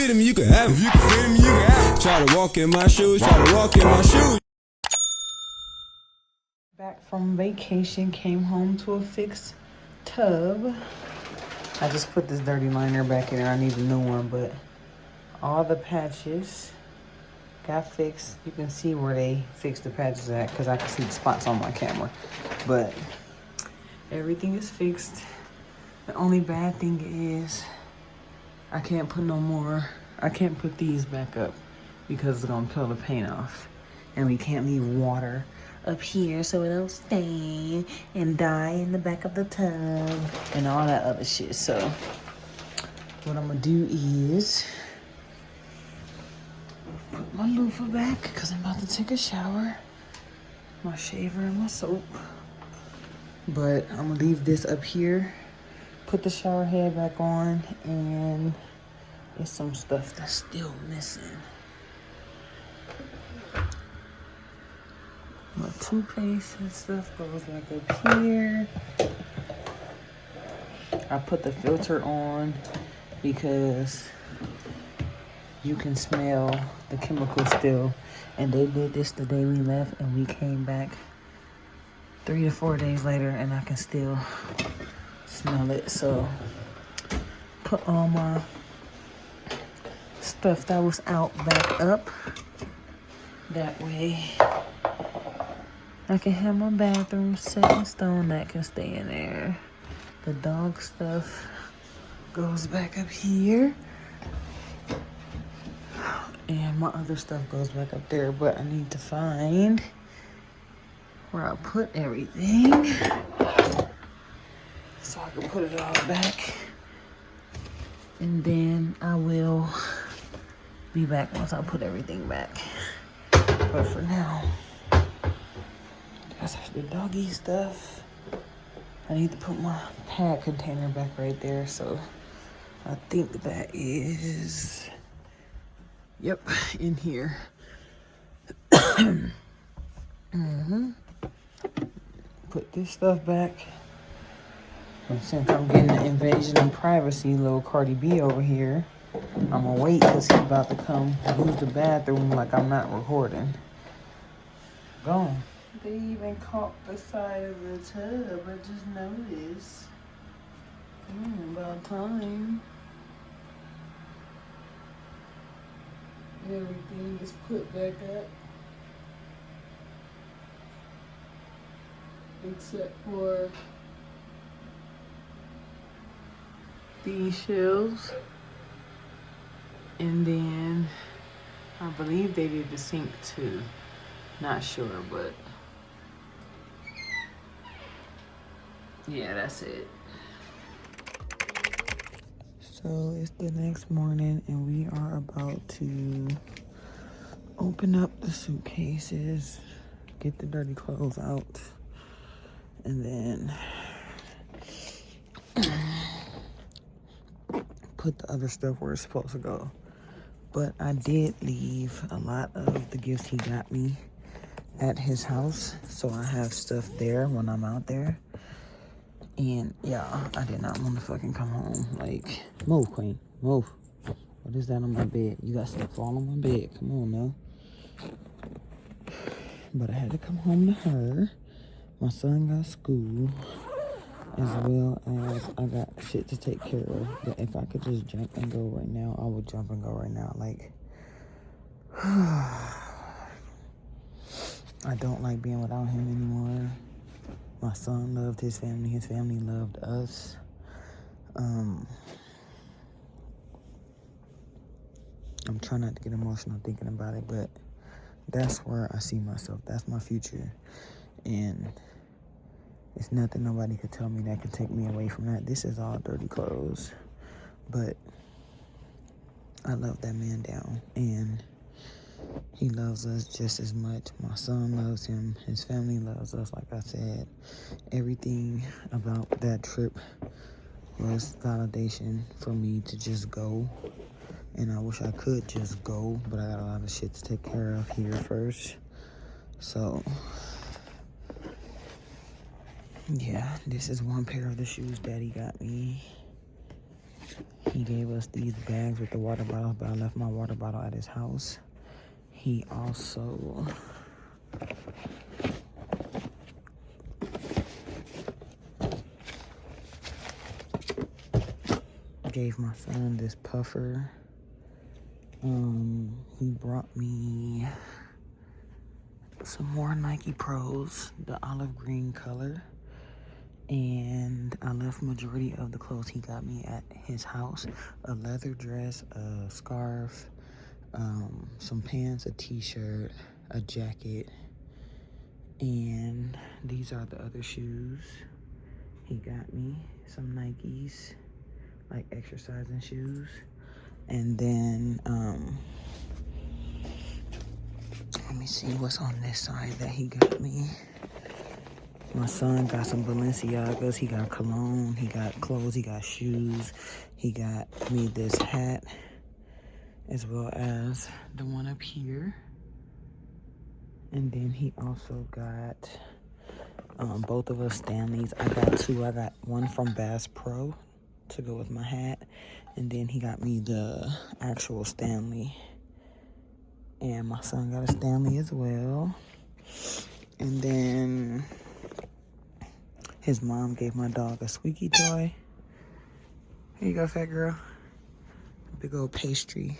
fit him, you can have him. If you can fit him, you can have him. Try to walk in my shoes, try to walk in my shoes. Back from vacation, came home to a fixed tub. I just put this dirty liner back in there. I need a new one, but all the patches got fixed. You can see where they fixed the patches at because I can see the spots on my camera. But everything is fixed. The only bad thing is I can't put no more. I can't put these back up because it's gonna peel the paint off. And we can't leave water up here so it don't stain and die in the back of the tub and all that other shit. So what I'm gonna do is put my loofah back because I'm about to take a shower, my shaver and my soap. But I'm gonna leave this up here, put the shower head back on, and there's some stuff that's still missing. My toothpaste and stuff goes back up here. I put the filter on because you can smell the chemical still. And they did this the day we left, and we came back 3 to 4 days later, and I can still smell it. So put all my stuff that was out back up. That way I can have my bathroom set in stone that can stay in there. The dog stuff goes back up here. And my other stuff goes back up there. But I need to find where I put everything so I can put it all back. And then I will be back once I put everything back. But for now, that's the doggy stuff. I need to put my pad container back right there. So I think that is, yep, in here. Put this stuff back. And since I'm getting the invasion of privacy, little Cardi B over here, I'm gonna wait because he's about to come use the bathroom like I'm not recording. Gone. They even caught the side of the tub. I just noticed. About time. Everything is put back up. Except for these shelves. And then I believe they did the sink too. Not sure, but yeah, that's it. So it's the next morning and we are about to open up the suitcases, get the dirty clothes out, and then put the other stuff where it's supposed to go. But I did leave a lot of the gifts he got me at his house, so I have stuff there when I'm out there. And yeah, I did not want to fucking come home. Like, move, queen, move. What is that on my bed? You got stuff all on my bed. Come on now. But I had to come home to her. My son got school, as well as I got shit to take care of. But if I could just jump and go right now, I would jump and go right now. Like, I don't like being without him anymore. My son loved his family loved us. I'm trying not to get emotional thinking about it, but that's where I see myself. That's my future. And it's nothing nobody could tell me that could take me away from that. This is all dirty clothes. But I love that man down. And he loves us just as much. My son loves him. His family loves us, like I said. Everything about that trip was validation for me to just go. And I wish I could just go, but I got a lot of shit to take care of here first. So, yeah, this is one pair of the shoes Daddy got me. He gave us these bags with the water bottles, but I left my water bottle at his house. He also gave my son this puffer. He brought me some more Nike Pros, the olive green color. And I left majority of the clothes he got me at his house. A leather dress, a scarf, some pants, a t-shirt, a jacket. And these are the other shoes he got me. Some Nikes, like exercising shoes. And then, let me see what's on this side that he got me. My son got some Balenciagas, he got cologne, he got clothes, he got shoes. He got me this hat, as well as the one up here. And then he also got both of us Stanleys. I got two. I got one from Bass Pro to go with my hat. And then he got me the actual Stanley. And my son got a Stanley as well. And then his mom gave my dog a squeaky toy. Here you go, fat girl. Big old pastry.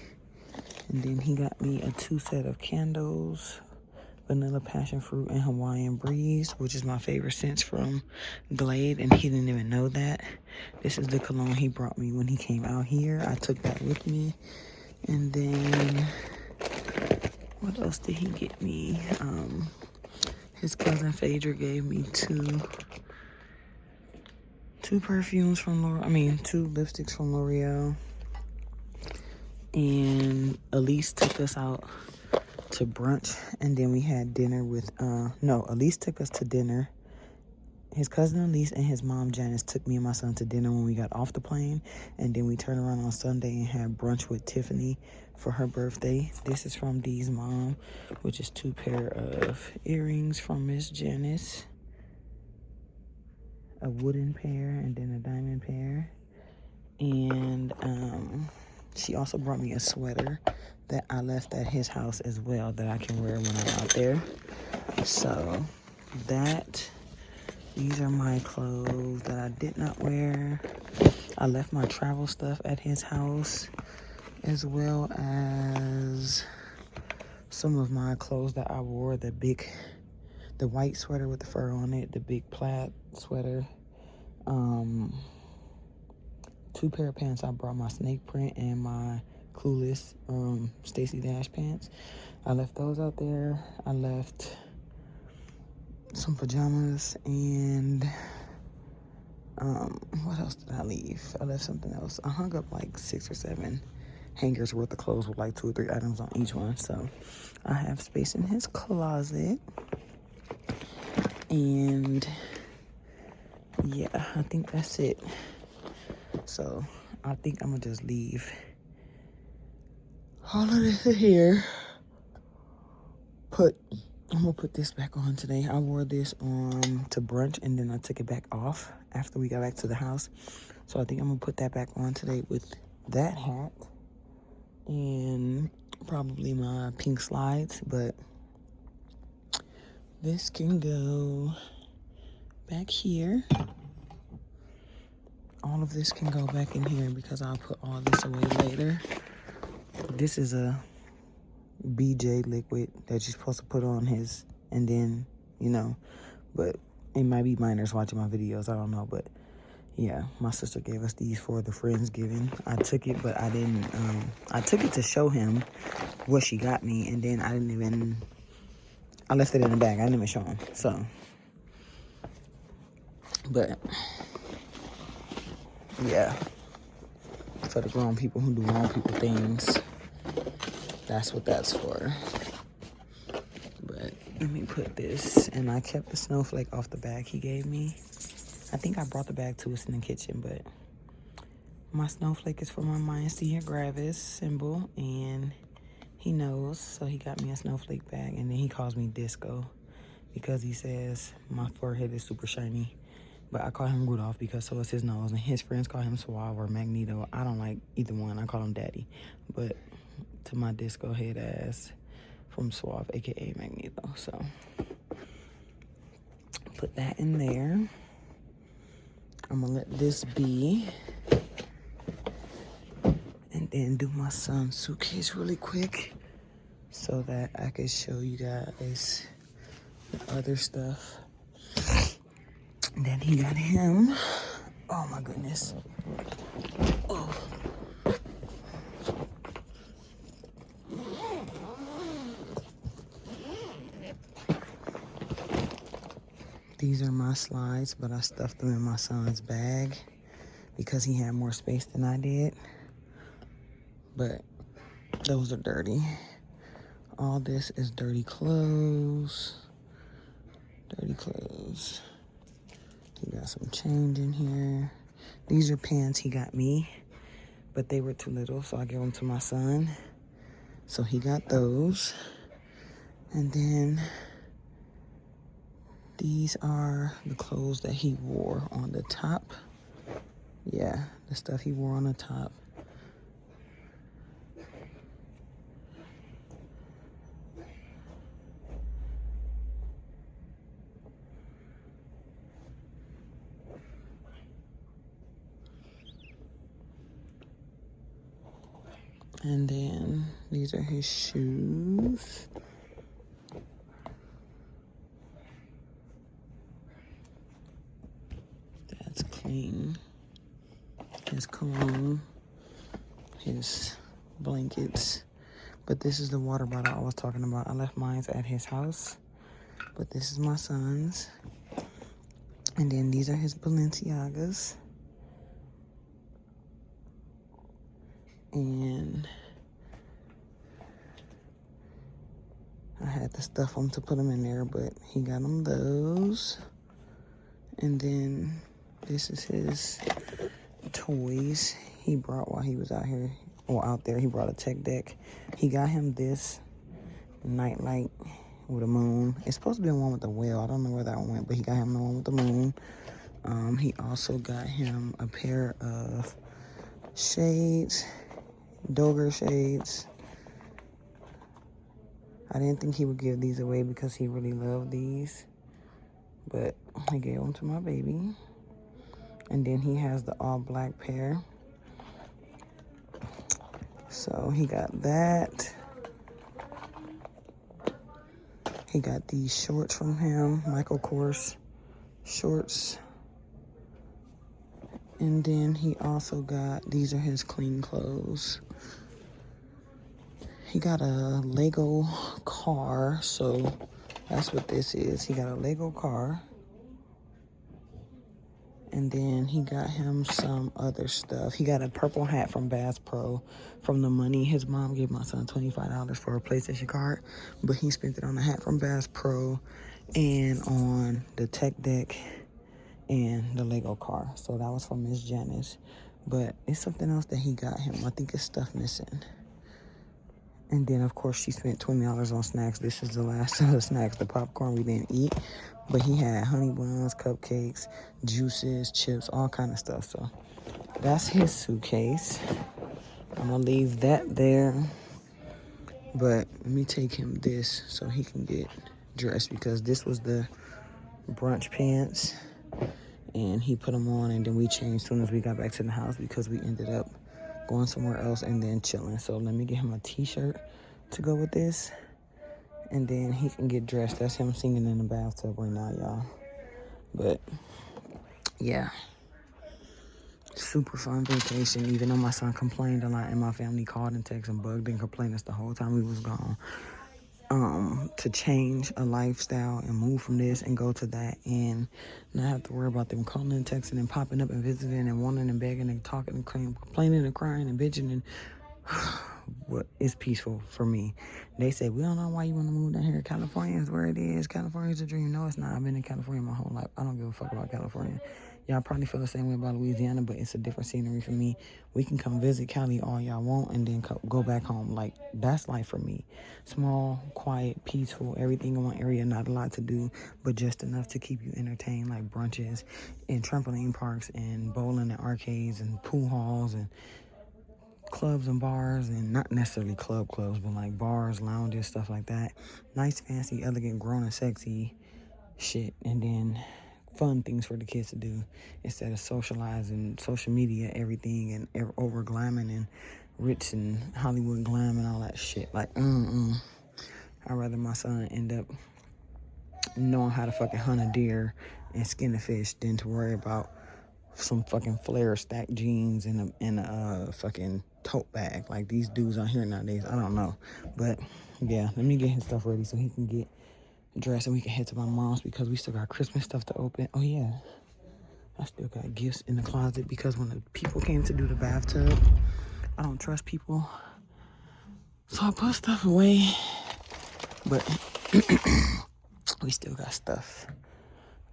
And then he got me a 2 set of candles. Vanilla passion fruit and Hawaiian breeze, which is my favorite scents from Glade, and he didn't even know that. This is the cologne he brought me when he came out here. I took that with me. And then what else did he get me? His cousin Phaedra gave me two perfumes from two lipsticks from L'Oreal. And Elise took us out to brunch, and then we had dinner with Elise took us to dinner. His cousin Elise and his mom Janice took me and my son to dinner when we got off the plane, and then we turned around on Sunday and had brunch with Tiffany for her birthday. This is from Dee's mom, which is 2 pair of earrings from Miss Janice, a wooden pair and then a diamond pair. And she also brought me a sweater that I left at his house as well that I can wear when I'm out there. So these are my clothes that I did not wear. I left my travel stuff at his house, as well as some of my clothes that I wore, the white sweater with the fur on it, the big plaid sweater, 2 pair of pants. I brought my snake print and my Clueless Stacy Dash pants. I left those out there. I left some pajamas, and what else did I leave? I left something else. I hung up like 6 or 7 hangers worth of clothes with like 2 or 3 items on each one, so I have space in his closet. And yeah, I think that's it. So I think I'm gonna just leave all of this here. I'm gonna put this back on today. I wore this on to brunch, and then I took it back off after we got back to the house. So I think I'm gonna put that back on today with that hat and probably my pink slides. But this can go back here. All of this can go back in here because I'll put all this away later. This is a BJ liquid that you're supposed to put on his, and then, but it might be minors watching my videos, I don't know. But yeah, my sister gave us these for the Friendsgiving. I took it, but I didn't, I took it to show him what she got me, and then I left it in the bag. I didn't even show him, so. But yeah, for the grown people who do grown people things, that's what that's for. But let me put this, and I kept the snowflake off the bag he gave me. I think I brought the bag to us in the kitchen, but my snowflake is for my Maya Sierra Gravis symbol, and he knows, so he got me a snowflake bag. And then he calls me Disco because he says my forehead is super shiny. But I call him Rudolph because so is his nose, and his friends call him Suave or Magneto. I don't like either one. I call him Daddy. But to my disco head ass from Suave, aka Magneto. So put that in there. I'm gonna let this be. And then do my son's suitcase really quick so that I can show you guys the other stuff. Then he got him. Oh my goodness. Oh. These are my slides, but I stuffed them in my son's bag because he had more space than I did. But those are dirty. All this is dirty clothes. Dirty clothes. He got some change in here. These are pants he got me, but they were too little, so I gave them to my son. So he got those. And then these are the clothes that he wore on the top. Yeah, the stuff he wore on the top. And then these are his shoes. That's clean. His cologne, his blankets. But this is the water bottle I was talking about. I left mine at his house, but this is my son's. And then these are his Balenciagas. And I had to stuff them to put them in there, but he got him those. And then this is his toys he brought while he was out here, or out there. He brought a tech deck. He got him this nightlight with a moon. It's supposed to be the one with the whale. I don't know where that one went, but he got him the one with the moon. He also got him a pair of shades, Doger shades. I didn't think he would give these away because he really loved these, but I gave them to my baby. And then he has the all black pair. So he got that. He got these shorts from him, Michael Kors shorts. And then he also got, these are his clean clothes. He got a Lego car, so that's what this is. He got a Lego car. And then he got him some other stuff. He got a purple hat from Bass Pro from the money. His mom gave my son $25 for a PlayStation card, but he spent it on a hat from Bass Pro and on the tech deck and the Lego car. So that was from Miss Janice. But it's something else that he got him. I think it's stuff missing. And then, of course, she spent $20 on snacks. This is the last of the snacks. The popcorn we didn't eat. But he had honey buns, cupcakes, juices, chips, all kind of stuff. So that's his suitcase. I'm going to leave that there. But let me take him this so he can get dressed, because this was the brunch pants. And he put them on, and then we changed as soon as we got back to the house because we ended up going somewhere else and then chilling. So let me get him a t-shirt to go with this, and then he can get dressed. That's him singing in the bathtub right now, y'all. But yeah, super fun vacation, even though my son complained a lot and my family called and texted and bugged and complained us the whole time we was gone. To change a lifestyle and move from this and go to that and not have to worry about them calling and texting and popping up and visiting and wanting and begging and talking and complaining and crying and bitching and what is peaceful for me. They say, we don't know why you want to move down here. California is where it is. California is a dream. No, it's not. I've been in California my whole life. I don't give a fuck about California. Y'all probably feel the same way about Louisiana, but it's a different scenery for me. We can come visit Cali all y'all want and then go back home. Like, that's life for me. Small, quiet, peaceful, everything in one area, not a lot to do, but just enough to keep you entertained, like brunches and trampoline parks and bowling and arcades and pool halls and clubs and bars, and not necessarily clubs, but like bars, lounges, stuff like that. Nice, fancy, elegant, grown and sexy shit, and then fun things for the kids to do instead of socializing, social media, everything, and over glamming and rich and Hollywood glam and all that shit. Like, I'd rather my son end up knowing how to fucking hunt a deer and skin a fish than to worry about some fucking flare stacked jeans and a fucking tote bag. Like these dudes out here nowadays, I don't know. But yeah, let me get his stuff ready so he can get dressed and we can head to my mom's because we still got Christmas stuff to open. Oh yeah, I still got gifts in the closet because when the people came to do the bathtub, I don't trust people, so I put stuff away. But we still got stuff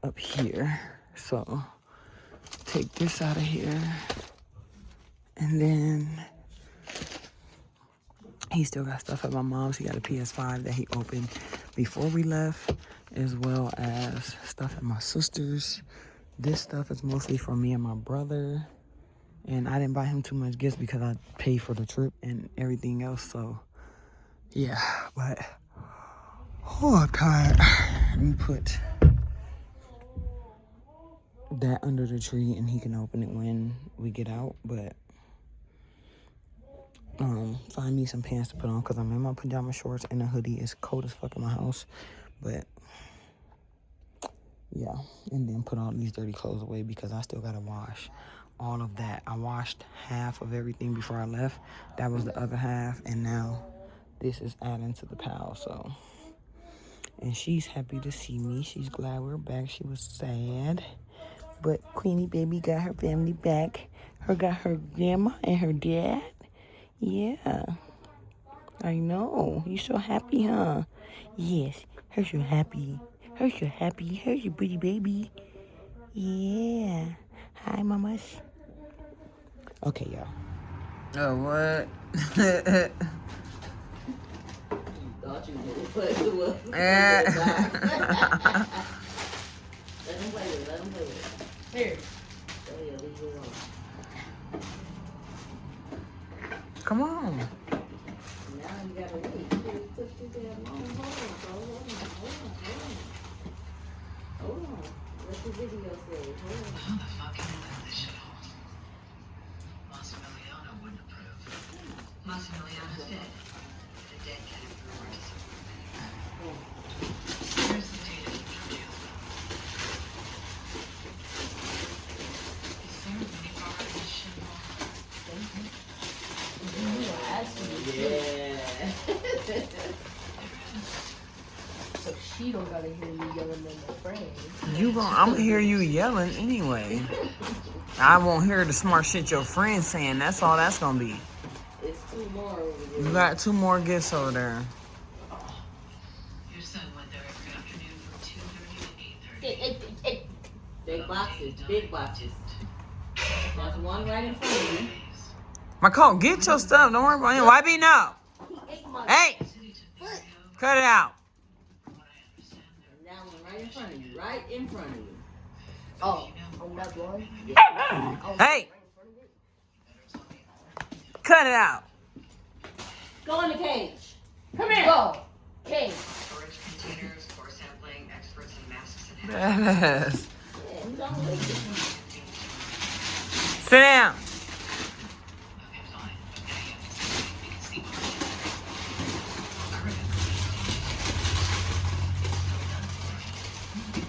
up here, so take this out of here. And then he still got stuff at my mom's. He got a PS5 that he opened before we left, as well as stuff at my sister's. This stuff is mostly for me and my brother. And I didn't buy him too much gifts because I paid for the trip and everything else. So, yeah. But, oh, I'm tired. Let me put that under the tree and he can open it when we get out. But find me some pants to put on because I'm in my pajama shorts and a hoodie. It's cold as fuck in my house, but yeah. And then put all these dirty clothes away because I still gotta wash all of that. I washed half of everything before I left. That was the other half, and now this is adding to the pile. So, and she's happy to see me. She's glad we're back. She was sad, but Queenie baby got her family back. Got her grandma and her dad. Yeah, I know. You so happy, huh? Yes, her so happy. Her so happy. Her so pretty baby. Yeah. Hi, mamas. Okay, y'all. Oh, what? Thought you did, but it was. Eh. Let him play with it. Let him play with it. Here. Oh yeah, leave it alone. Come on. Now you gotta wait. It took too damn long. Hold on. What's the video say? Hold on. Who the fuck invented this shithole? Massimiliano wouldn't approve. Massimiliano's dead. The dead can't approve or disapprove. Here's the data from jail. Is there a mini bar in this shithole? Yeah. So she don't gotta hear me yelling at my friend. I'm gonna hear you yelling anyway. I won't hear the smart shit your friend's saying. That's all that's gonna be. It's two more over there. You got 2 more gifts over there. Your son went there every afternoon from 2:30 to 8:30. Big boxes. Big boxes. There's one right in front of you. My coat, get your stuff. Don't worry about him. Why be no? He ate my Hey! Cut it out. And that one right in front of you. Right in front of you. Oh, on that one? Hey! Cut it out. Go in the cage. Come here. Go. Okay. Storage containers, core sampling, experts in masks and hats. Yes. Yeah, don't wait. Sit down. Okay, fine. Okay, we can sleep on it. I remember.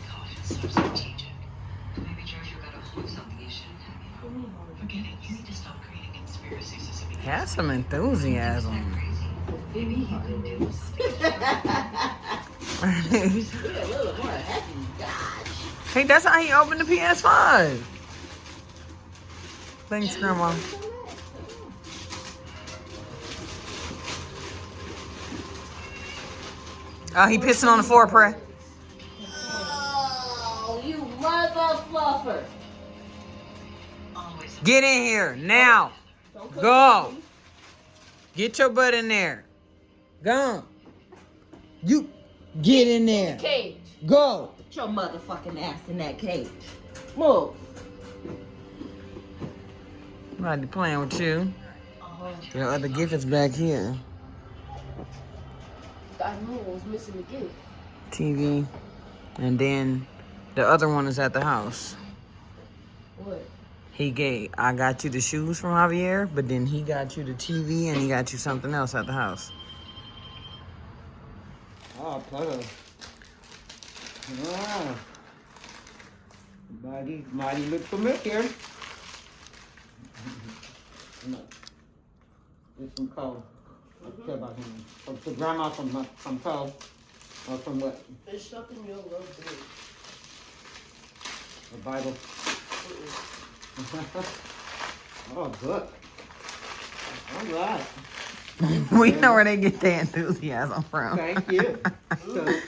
God, it's so strategic. Maybe Treasure got a hold of something you shouldn't have. Forget it. You need to stop creating conspiracies as if it Have some enthusiasm. Maybe you can do this. We're a little more happy. Gosh. Hey, that's how he opened the PS5. Thanks, Grandma. Oh, he pissing on the floor, pray. Oh, you mother fluffer. Get in here now. Go. Get your butt in there. Go. You get in there. Cage. Go. Put your motherfucking ass in that cage. Move. Nobody playing with you. Your other gift is back here. I knew what was missing again. TV. And then the other one is at the house. What? I got you the shoes from Javier, but then he got you the TV and he got you something else at the house. Oh, brother. Wow. Mighty look familiar. It's from Cole. I'll tell about him. From the grandma from Cole. Or from what? There's something you'll love doing. The Bible. Oh, good. All right. We know where they get their enthusiasm from. Thank you. Good.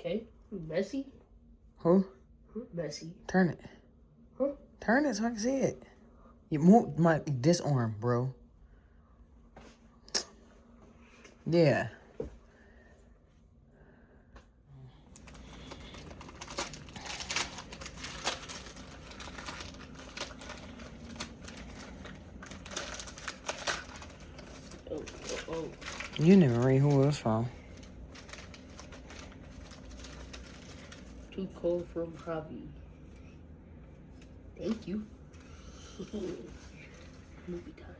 Okay. Messy? Who? Messy. Turn it. Huh? Turn it so I can see it. You move this arm, bro. Yeah. Oh. You never read who it was from. Too cold from Javi. Thank you. Movie time.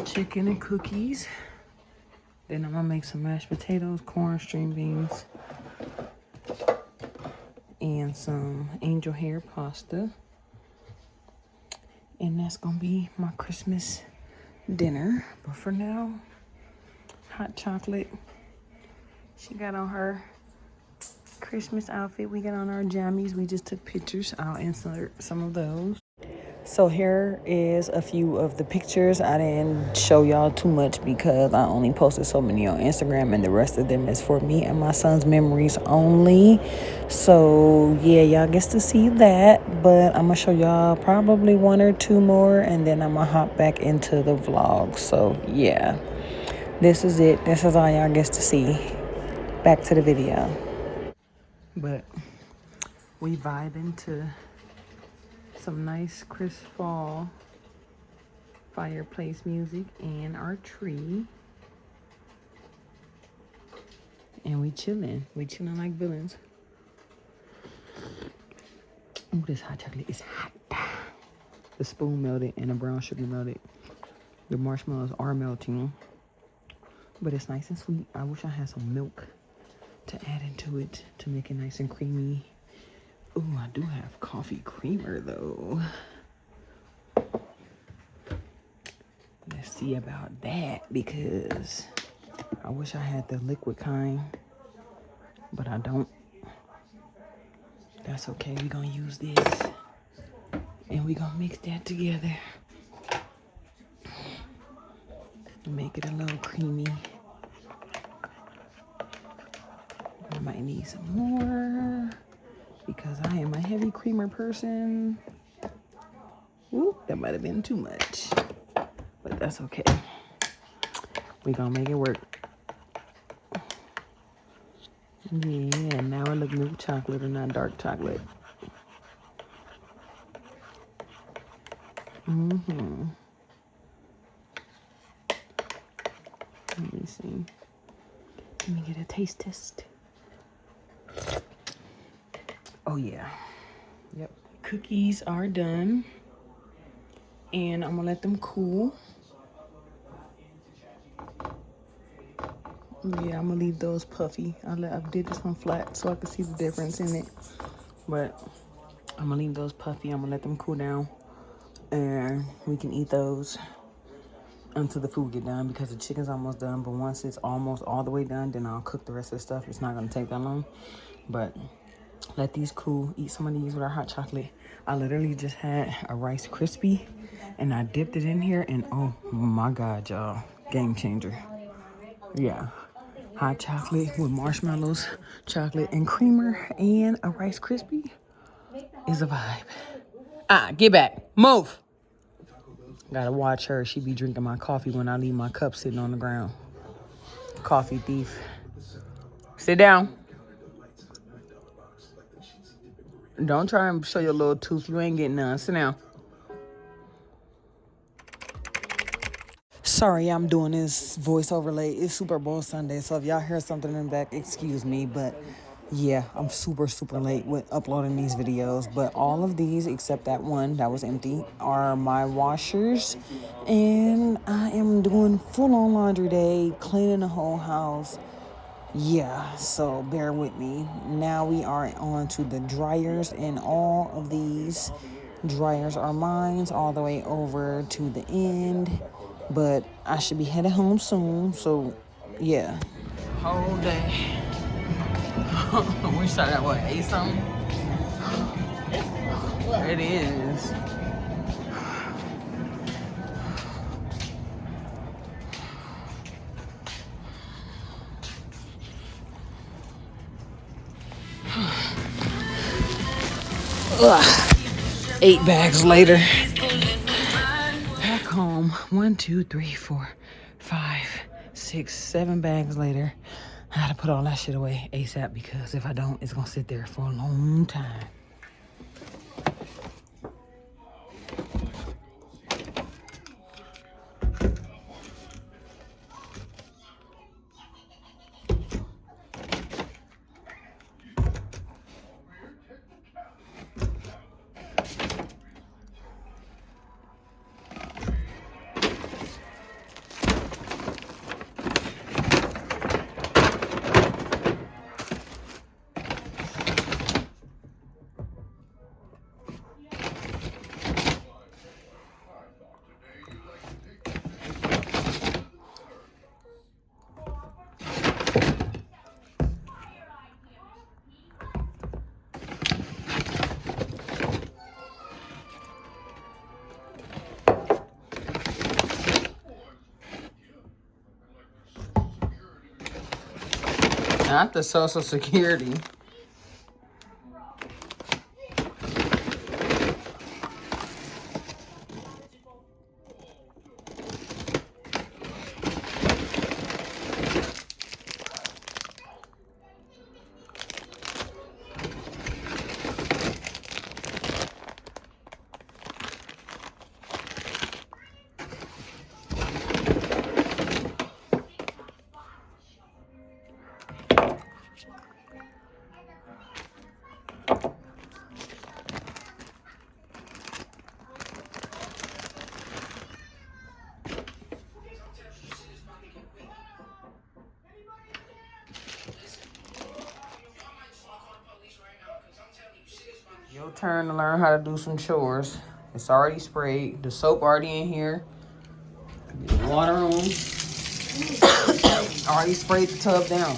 Chicken and cookies. Then I'm gonna make some mashed potatoes, corn, string beans, and some angel hair pasta. And that's gonna be my Christmas dinner. But for now, hot chocolate. She got on her Christmas outfit. We got on our jammies. We just took pictures. I'll insert some of those. So here is a few of the pictures. I didn't show y'all too much because I only posted so many on Instagram, and the rest of them is for me and my son's memories only. So yeah, y'all gets to see that, but I'm gonna show y'all probably one or two more, and then I'm gonna hop back into the vlog. So yeah, this is it. This is all y'all gets to see. Back to the video. But we vibing to some nice crisp fall fireplace music and our tree, and we chilling like villains. Oh, this hot chocolate is hot. The spoon melted and the brown sugar melted. The marshmallows are melting, but it's nice and sweet. I wish I had some milk to add into it to make it nice and creamy. Oh, I do have coffee creamer though. Let's see about that, because I wish I had the liquid kind, but I don't. That's okay. We're gonna use this and we're gonna mix that together. Make it a little creamy. I might need some more because I am a heavy creamer person. Ooh, that might have been too much, but that's okay. We gonna make it work. Yeah, now we're looking at chocolate and not dark chocolate. Mm-hmm. Let me see. Let me get a taste test. Oh yeah. Yep. Cookies are done. And I'm gonna let them cool. Yeah, I'm gonna leave those puffy. I did this one flat so I can see the difference in it. But I'm gonna leave those puffy. I'm gonna let them cool down. And we can eat those until the food get done because the chicken's almost done. But once it's almost all the way done, then I'll cook the rest of the stuff. It's not gonna take that long. But let these cool. Eat some of these with our hot chocolate. I literally just had a Rice Krispie and I dipped it in here and oh my God, y'all. Game changer. Yeah. Hot chocolate with marshmallows, chocolate and creamer, and a Rice Krispie is a vibe. Ah, get back. Move. Gotta watch her. She be drinking my coffee when I leave my cup sitting on the ground. Coffee thief. Sit down. Don't try and show your little tooth. You ain't getting none. Sit down. Sorry, I'm doing this voice overlay. It's Super Bowl Sunday, so if y'all hear something in the back, excuse me. But yeah, I'm super late with uploading these videos. But all of these, except that one that was empty, are my washers. And I am doing full-on laundry day, cleaning the whole house. Yeah, so bear with me. Now we are on to the dryers, and all of these dryers are mine all the way over to the end. But I should be headed home soon, so yeah. Whole day. We started at what, 8 something? It is. Ugh. 8 bags later. Back home. 1, 2, 3, 4, 5, 6, 7 bags later. I gotta put all that shit away ASAP because if I don't, it's gonna sit there for a long time. Not the Social Security. Your turn to learn how to do some chores. It's already sprayed. The soap already in here. Get the water on. Already sprayed the tub down.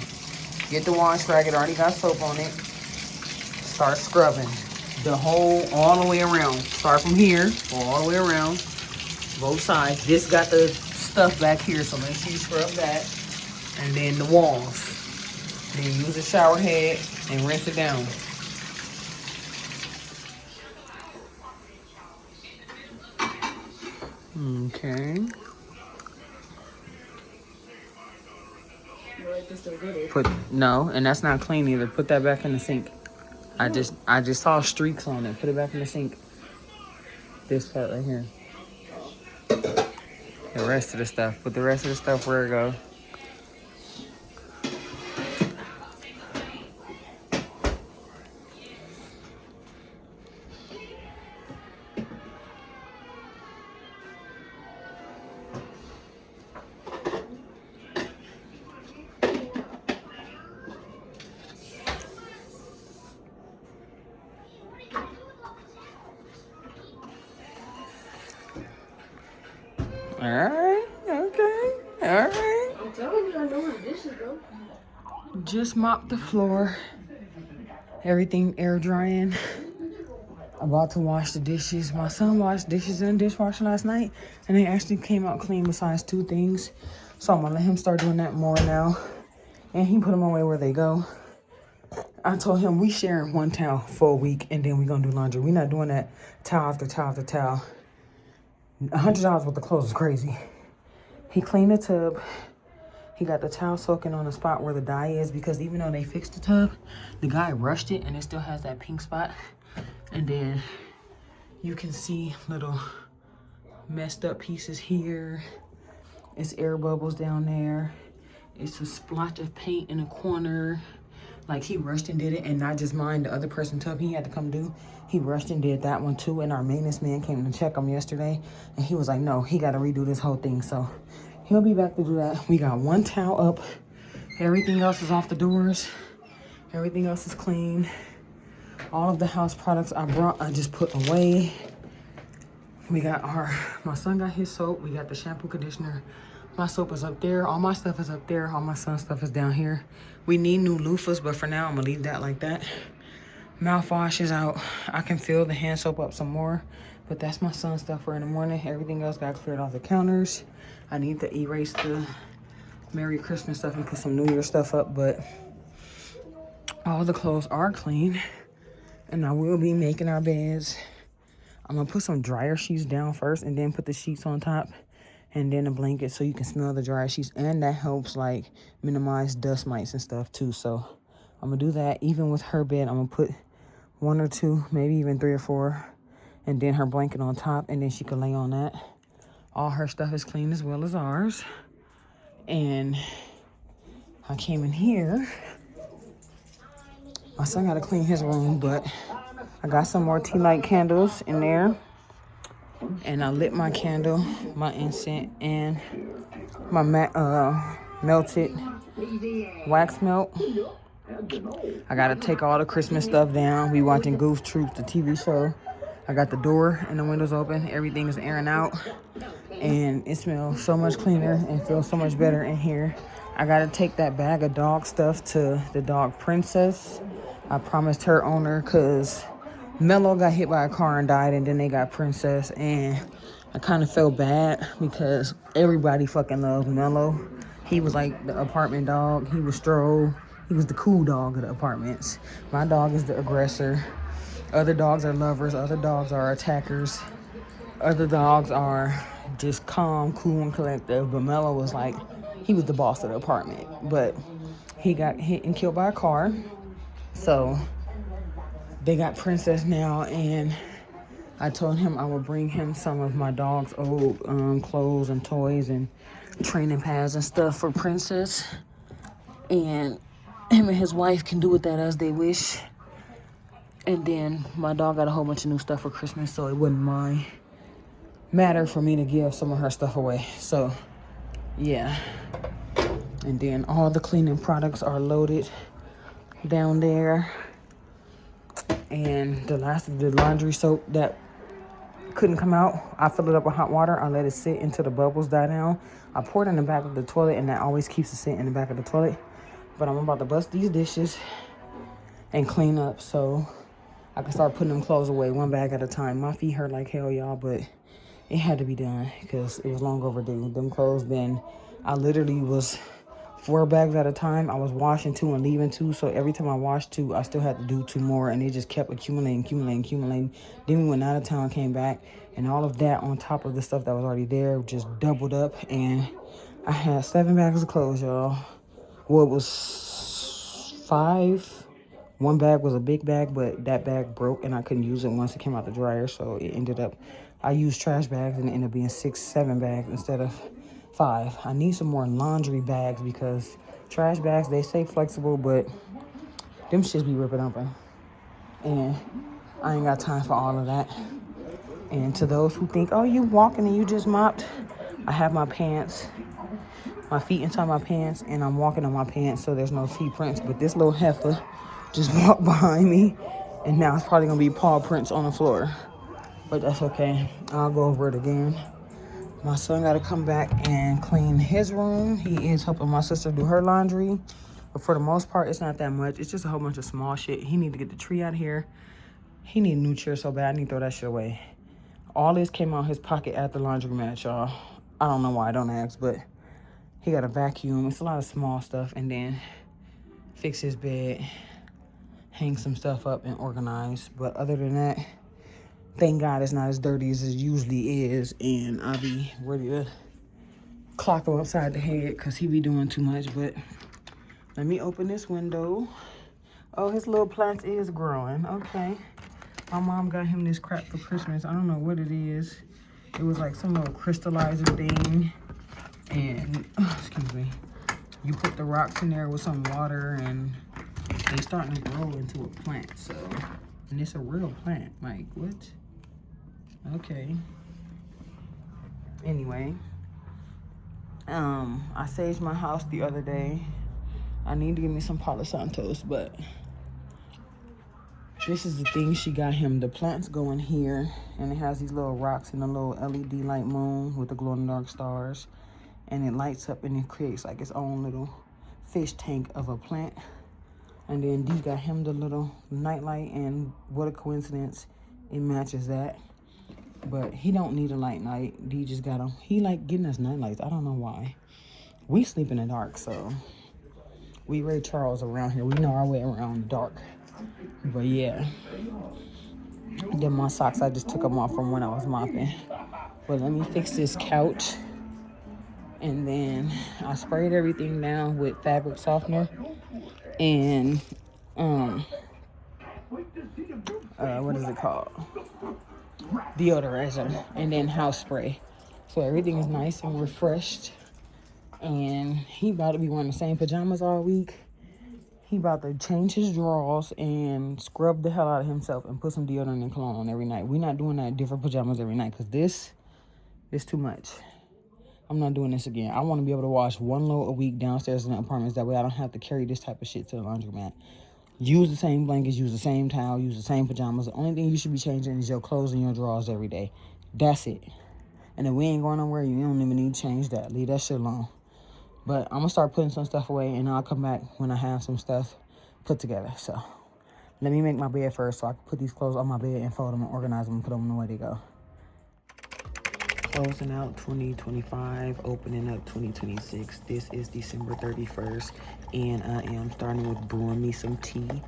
Get the wash rag. It already got soap on it. Start scrubbing the whole, all the way around. Start from here, all the way around, both sides. This got the stuff back here, so make sure you scrub that. And then the walls. Then use a shower head and rinse it down. Okay. No, and that's not clean either. Put that back in the sink. I just saw streaks on it. Put it back in the sink. This part right here. The rest of the stuff. Put the rest of the stuff where it goes. Alright, okay, alright. I'm telling you, I know where the dishes go. Just mopped the floor. Everything air drying. About to wash the dishes. My son washed dishes in the dishwasher last night, and they actually came out clean besides 2 things. So I'm gonna let him start doing that more now. And he put them away where they go. I told him we sharing 1 towel for a week, and then we gonna do laundry. We're not doing that towel after towel after towel. $100 worth of clothes is crazy. He cleaned the tub. He got the towel soaking on the spot where the dye is, because even though they fixed the tub, the guy rushed it and it still has that pink spot. And then you can see little messed up pieces here. It's air bubbles down there. It's a splotch of paint in a corner. Like, he rushed and did it, and not just mine, the other person's tub he had to come do. He rushed and did that one too, and our maintenance man came to check him yesterday, and he was like, no, he got to redo this whole thing. So he'll be back to do that. We got 1 towel up. Everything else is off the doors. Everything else is clean. All of the house products I brought, I just put away. We got my son got his soap. We got the shampoo, conditioner. My soap is up there. All my stuff is up there. All my son's stuff is down here. We need new loofahs, but for now, I'm gonna leave that like that. Mouthwash is out. I can fill the hand soap up some more, but that's my son's stuff for in the morning. Everything else got cleared off the counters. I need to erase the Merry Christmas stuff and put some New Year stuff up, but all the clothes are clean, and I will be making our beds. I'm gonna put some dryer sheets down first and then put the sheets on top, and then a blanket so you can smell the dryer sheets, and that helps like minimize dust mites and stuff too. So I'm gonna do that. Even with her bed, I'm gonna put 1 or 2, maybe even 3 or 4, and then her blanket on top, and then she can lay on that. All her stuff is clean as well as ours. And I came in here. My son gotta clean his room, but I got some more tea light candles in there. And I lit my candle, my incense, and my melted wax melt. I gotta take all the Christmas stuff down. We watching Goof Troop, the TV show. I got the door and the windows open. Everything is airing out. And it smells so much cleaner and feels so much better in here. I gotta take that bag of dog stuff to the dog Princess. I promised her owner, because Mello got hit by a car and died, and then they got Princess, and I kind of felt bad because everybody fucking loved Mello. He was like the apartment dog. He was Stroll. He was the cool dog of the apartments. My dog is the aggressor. Other dogs are lovers. Other dogs are attackers. Other dogs are just calm, cool, and collective. But Mello was like, he was the boss of the apartment. But he got hit and killed by a car. So they got Princess now, and I told him I would bring him some of my dog's old clothes and toys and training pads and stuff for Princess. And him and his wife can do with that as they wish. And then my dog got a whole bunch of new stuff for Christmas, so it wouldn't matter for me to give some of her stuff away. So, yeah. And then all the cleaning products are loaded down there. And the last of the laundry soap that couldn't come out, I filled it up with hot water. I let it sit until the bubbles die down. I poured it in the back of the toilet, and that always keeps it sitting in the back of the toilet. But I'm about to bust these dishes and clean up so I can start putting them clothes away one bag at a time. My feet hurt like hell, y'all, but it had to be done because it was long overdue. Them clothes been, I literally was 4 bags at a time. I was washing 2 and leaving 2. So every time I washed 2, I still had to do 2 more. And it just kept accumulating. Then we went out of town, came back. And all of that on top of the stuff that was already there just doubled up. And I had 7 bags of clothes, y'all. Well, it was 5. 1 bag was a big bag, but that bag broke and I couldn't use it once it came out the dryer. So it ended up, I used trash bags and it ended up being 6, 7 bags instead of 5. I need some more laundry bags because trash bags, they say flexible, but them shits be ripping open. And I ain't got time for all of that. And to those who think, oh, you walking and you just mopped, I have my pants, my feet inside my pants, and I'm walking on my pants so there's no feet prints. But this little heifer just walked behind me, and now it's probably gonna be paw prints on the floor. But that's okay. I'll go over it again. My son gotta come back and clean his room. He is helping my sister do her laundry. But for the most part, it's not that much. It's just a whole bunch of small shit. He need to get the tree out of here. He need a new chair so bad. I need to throw that shit away. All this came out his pocket at the laundromat, y'all. I don't know why, don't ask, but he got a vacuum. It's a lot of small stuff. And then fix his bed, hang some stuff up and organize. But other than that, thank God it's not as dirty as it usually is. And I'll be ready to clock him upside the head because he be doing too much. But let me open this window. Oh, his little plant is growing. Okay. My mom got him this crap for Christmas. I don't know what it is. It was like some little crystallizer thing. And, excuse me, you put the rocks in there with some water and they're starting to grow into a plant. So, and it's a real plant. Like, what? Okay. Anyway, I saged my house the other day. I need to give me some Palo Santos, but this is the thing she got him. The plants go in here, and it has these little rocks and a little LED light moon with the glow-in-the-dark stars. And it lights up and it creates like its own little fish tank of a plant. And then D got him the little nightlight, and what a coincidence, it matches that. But he don't need a night. D just got him. He like getting us nightlights. I don't know why. We sleep in the dark, so we Ray Charles around here. We know our way around the dark. But yeah. Then my socks, I just took them off from when I was mopping. But let me fix this couch. And then I sprayed everything down with fabric softener and what is it called? Deodorizer, and then house spray. So everything is nice and refreshed. And he about to be wearing the same pajamas all week. He about to change his drawers and scrub the hell out of himself and put some deodorant and cologne on every night. We're not doing that different pajamas every night because this is too much. I'm not doing this again. I want to be able to wash 1 load a week downstairs in the apartments. That way I don't have to carry this type of shit to the laundromat. Use the same blankets, use the same towel, use the same pajamas. The only thing you should be changing is your clothes and your drawers every day. That's it. And if we ain't going nowhere, you don't even need to change that. Leave that shit alone. But I'm going to start putting some stuff away, and I'll come back when I have some stuff put together. So let me make my bed first so I can put these clothes on my bed and fold them and organize them and put them the way they go. Closing out 2025, opening up 2026. This is December 31st, and I am starting with brewing me some tea.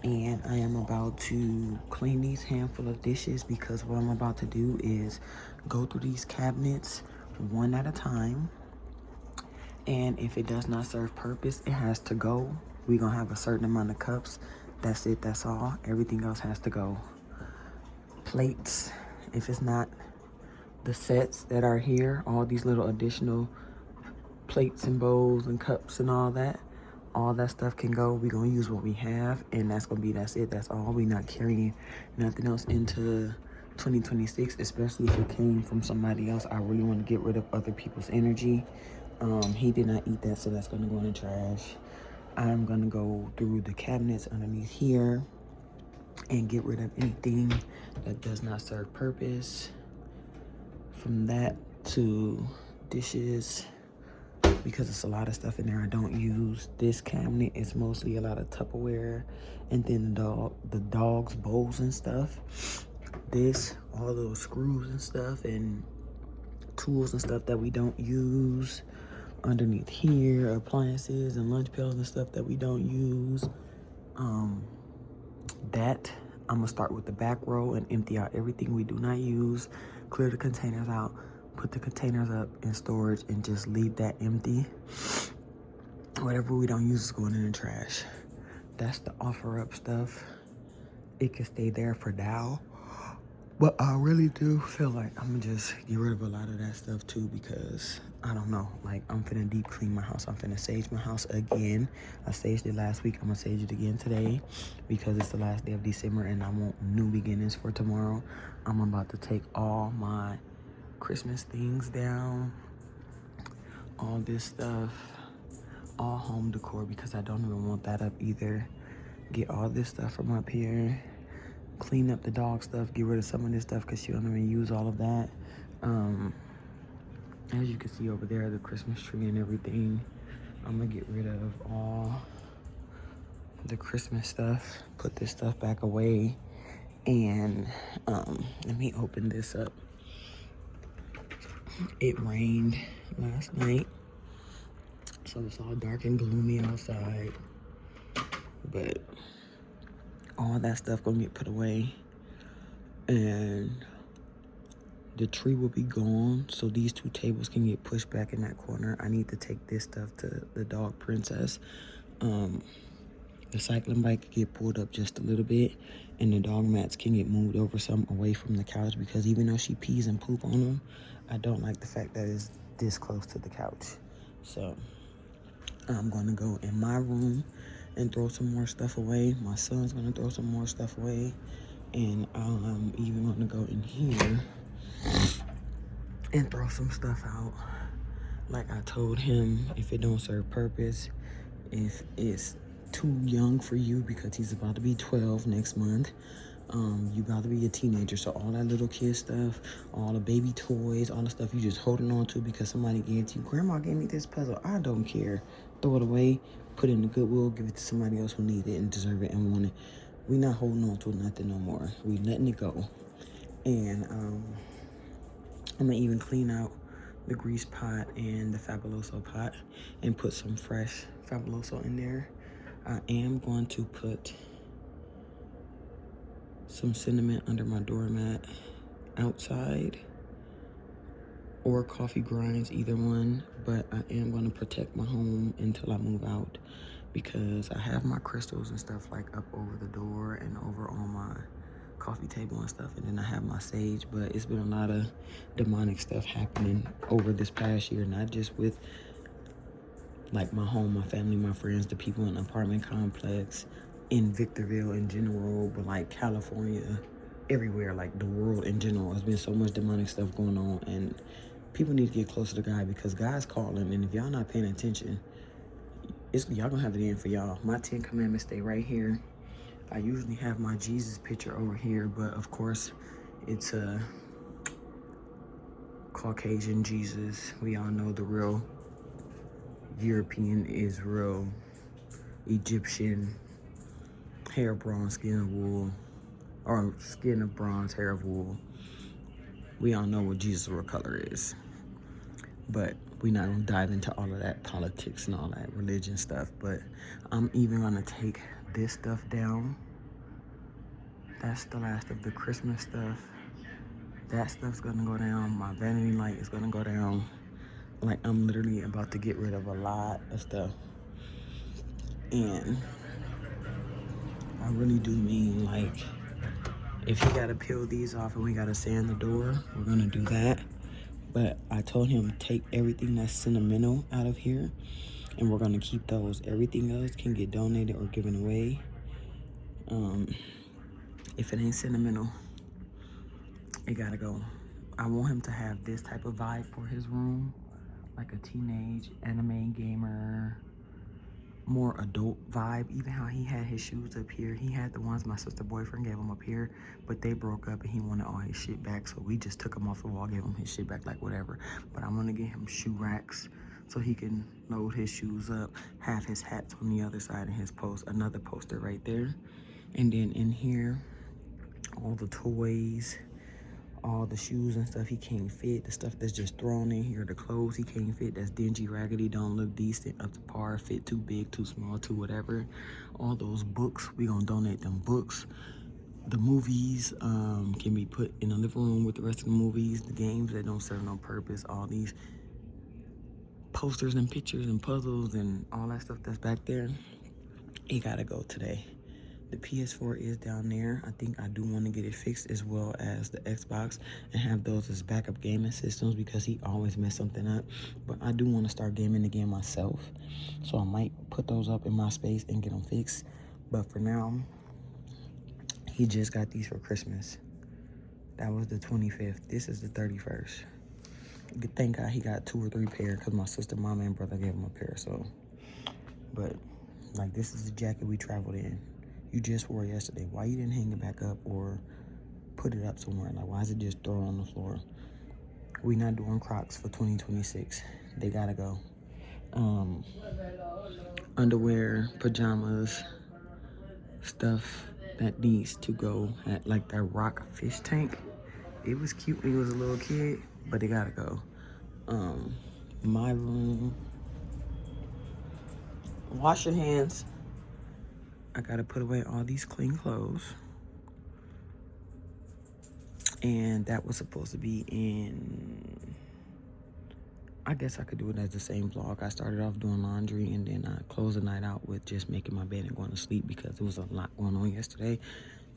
And I am about to clean these handful of dishes because what I'm about to do is go through these cabinets one at a time. And if it does not serve purpose, it has to go. We're going to have a certain amount of cups. That's it. That's all. Everything else has to go. Plates, if it's not the sets that are here, all these little additional plates and bowls and cups and all that stuff can go. We're going to use what we have, and that's it. That's all. We're not carrying nothing else into 2026, especially if it came from somebody else. I really want to get rid of other people's energy. He did not eat that, so that's going to go in the trash. I'm going to go through the cabinets underneath here and get rid of anything that does not serve purpose. From that to dishes, because it's a lot of stuff in there I don't use. This cabinet is mostly a lot of Tupperware, and then the dog's bowls and stuff. This, all those screws and stuff, and tools and stuff that we don't use. Underneath here, appliances and lunch pails and stuff that we don't use. That I'm gonna start with the back row and empty out everything we do not use, clear the containers out, put the containers up in storage, and just leave that empty. Whatever we don't use is going in the trash. That's the offer up stuff. It can stay there for now. But I really do feel like I'm gonna just get rid of a lot of that stuff too, because I don't know, like I'm finna deep clean my house. I'm finna sage my house again. I saged it last week. I'm gonna sage it again today because it's the last day of December and I want new beginnings for tomorrow. I'm about to take all my Christmas things down, all this stuff, all home decor, because I don't even want that up either. Get all this stuff from up here. Clean up the dog stuff, get rid of some of this stuff because she don't even use all of that. As you can see over there, the Christmas tree and everything. I'm gonna get rid of all the Christmas stuff, put this stuff back away, and let me open this up. It rained last night, so it's all dark and gloomy outside, but all that stuff gonna get put away, and the tree will be gone, so these two tables can get pushed back in that corner. I need to take this stuff to the dog princess. The cycling bike can get pulled up just a little bit, and the dog mats can get moved over some away from the couch, because even though she pees and poop on them, I don't like the fact that it's this close to the couch. So I'm gonna go in my room and throw some more stuff away. My son's gonna throw some more stuff away, and I'm even gonna go in here and throw some stuff out. Like I told him, if it don't serve purpose, if it's too young for you, because he's about to be 12 next month, you about to be a teenager, so all that little kid stuff, all the baby toys, all the stuff you just holding on to because somebody gave it to you. Grandma gave me this puzzle, I don't care. Throw it away, put it in the Goodwill, give it to somebody else who need it and deserve it and want it. We not holding on to nothing no more. We letting it go. And I'm gonna even clean out the grease pot and the Fabuloso pot and put some fresh Fabuloso in there. I am going to put some cinnamon under my doormat outside, or coffee grinds, either one, but I am going to protect my home until I move out, because I have my crystals and stuff like up over the door and over on my coffee table and stuff, and then I have my sage. But it's been a lot of demonic stuff happening over this past year, not just with like my home, my family, my friends, the people in the apartment complex, in Victorville in general, but like California, everywhere, like the world in general. There's been so much demonic stuff going on, and people need to get closer to God, because God's calling, and if y'all not paying attention, y'all gonna have it in for y'all. My 10 commandments stay right here. I usually have my Jesus picture over here, but of course it's a Caucasian Jesus. We all know the real European is real Egyptian, hair of bronze, skin of wool, or skin of bronze, hair of wool. We all know what Jesus' real color is, but we're not gonna dive into all of that politics and all that religion stuff. But I'm even gonna take this stuff down. That's the last of the Christmas stuff. That stuff's gonna go down. My vanity light is gonna go down. Like, I'm literally about to get rid of a lot of stuff. And I really do mean, like, if you gotta peel these off and we gotta sand the door, we're gonna do that. But I told him, take everything that's sentimental out of here, and we're gonna keep those. Everything else can get donated or given away. If it ain't sentimental, it gotta go. I want him to have this type of vibe for his room, like a teenage anime gamer, more adult vibe. Even how he had his shoes up here. He had the ones my sister boyfriend gave him up here, but they broke up and he wanted all his shit back, so we just took him off the wall, gave him his shit back, like whatever. But I'm gonna get him shoe racks so he can load his shoes up, have his hats on the other side, and his another poster right there. And then in here, all the toys, all the shoes and stuff he can't fit. The stuff that's just thrown in here, the clothes he can't fit, that's dingy, raggedy, don't look decent, up to par, fit too big, too small, too whatever. All those books, we gonna donate them books. The movies can be put in the living room with the rest of the movies. The games that don't serve no purpose, all these posters and pictures and puzzles and all that stuff that's back there, it gotta go today. The PS4 is down there. I think I do want to get it fixed, as well as the Xbox, and have those as backup gaming systems because he always mess something up. But I do want to start gaming again myself, so I might put those up in my space and get them fixed. But for now, he just got these for Christmas. That was the 25th. This is the 31st. Thank God he got 2 or 3 pairs because my sister, mama, and brother gave him a pair. So, but like, this is the jacket we traveled in. You just wore it yesterday. Why you didn't hang it back up or put it up somewhere? Like, why is it just thrown on the floor? We not doing Crocs for 2026. They gotta go. Underwear, pajamas, stuff that needs to go. Like that rock fish tank. It was cute when he was a little kid, but it gotta go. My room. Wash your hands. I gotta put away all these clean clothes. And that was supposed to be in, I guess I could do it as the same vlog. I started off doing laundry, and then I closed the night out with just making my bed and going to sleep because there was a lot going on yesterday.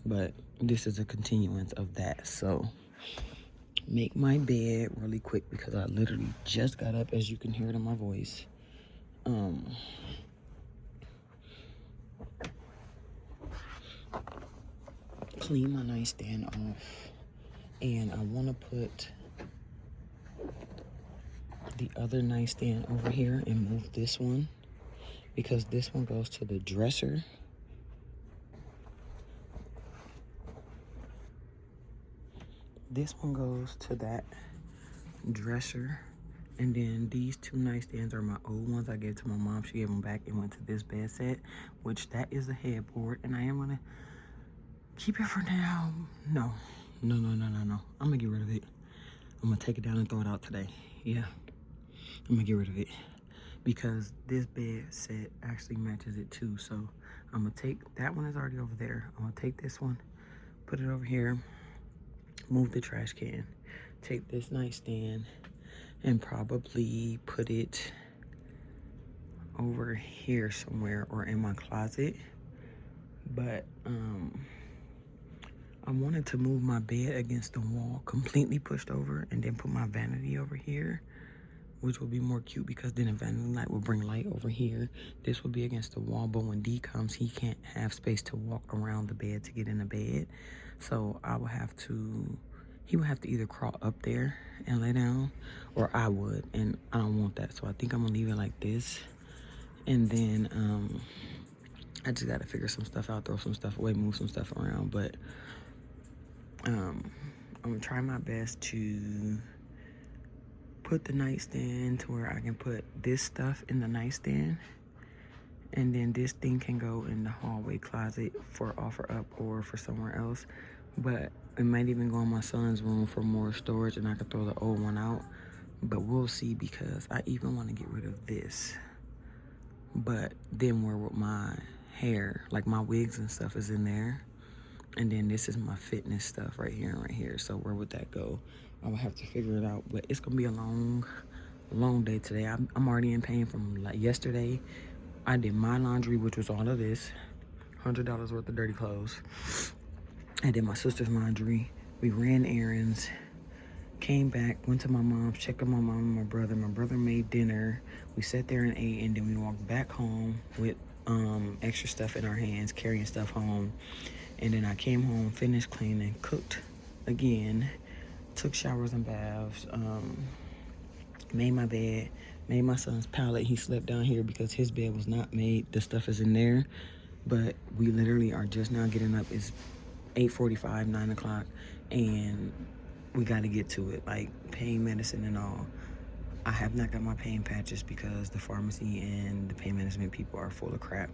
But this is a continuance of that. So make my bed really quick because I literally just got up, as you can hear it in my voice. Clean my nightstand off, and I want to put the other nightstand over here and move this one because this one goes to the dresser. This one goes to that dresser, and then these 2 nightstands are my old ones I gave to my mom. She gave them back and went to this bed set, which that is a headboard, and I am gonna keep it for now. No. I'm gonna get rid of it. I'm gonna take it down and throw it out today. Yeah, I'm gonna get rid of it because this bed set actually matches it too. So I'm gonna take, that one is already over there. I'm gonna take this one, put it over here, move the trash can, take this nightstand and probably put it over here somewhere or in my closet. But I wanted to move my bed against the wall, completely pushed over, and then put my vanity over here, which would be more cute because then a vanity light will bring light over here. This will be against the wall, but when D comes, he can't have space to walk around the bed to get in the bed. So I would have to, he would have to either crawl up there and lay down, or I would, and I don't want that. So I think I'm gonna leave it like this. And then I just gotta figure some stuff out, throw some stuff away, move some stuff around. But I'm gonna try my best to put the nightstand to where I can put this stuff in the nightstand, and then this thing can go in the hallway closet for offer up or for somewhere else. But it might even go in my son's room for more storage, and I could throw the old one out. But we'll see, because I even want to get rid of this. But then where with my hair, like my wigs and stuff is in there. And then this is my fitness stuff right here and right here. So where would that go? I would have to figure it out. But it's gonna be a long day today. I'm already in pain from like yesterday. I did my laundry, which was all of this, $100 worth of dirty clothes. I did my sister's laundry. We ran errands, came back, went to my mom's, checked on my mom and my brother. My brother made dinner. We sat there and ate, and then we walked back home with extra stuff in our hands, carrying stuff home. And then I came home, finished cleaning, cooked again, took showers and baths, made my bed, made my son's pallet. He slept down here because his bed was not made. The stuff is in there, but we literally are just now getting up. It's 8:45, 9 o'clock, and we got to get to it, like pain medicine and all. I have not got my pain patches because the pharmacy and the pain management people are full of crap.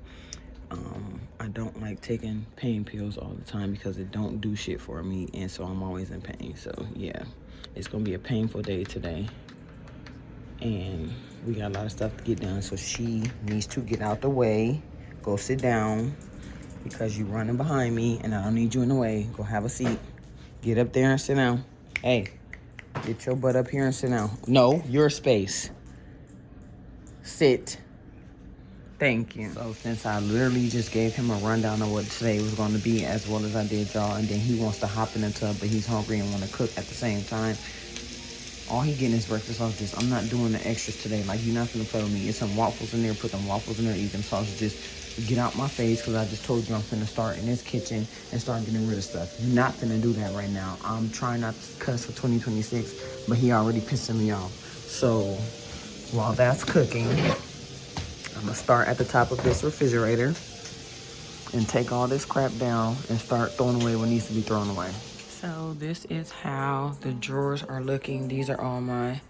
I don't like taking pain pills all the time because it don't do shit for me, and so I'm always in pain. So yeah, it's gonna be a painful day today, and we got a lot of stuff to get done. So she needs to get out the way, go sit down, because you running behind me and I don't need you in the way. Go have a seat. Get up there and sit down. Hey, get your butt up here and sit down. No, your space. Sit. Thank you. So since I literally just gave him a rundown of what today was going to be, as well as I did y'all, and then he wants to hop in the tub, but he's hungry and want to cook at the same time, all he getting is breakfast sausages. I'm not doing the extras today. Like, you're not gonna play with me. It's some waffles in there. Put them waffles in there. Eat them sausages. Get out my face, because I just told you I'm finna start in this kitchen and start getting rid of stuff. You're not finna do that right now. I'm trying not to cuss for 2026, but he already pissing me off. So while that's cooking, I'm gonna start at the top of this refrigerator and take all this crap down and start throwing away what needs to be thrown away. So this is how the drawers are looking. These are all my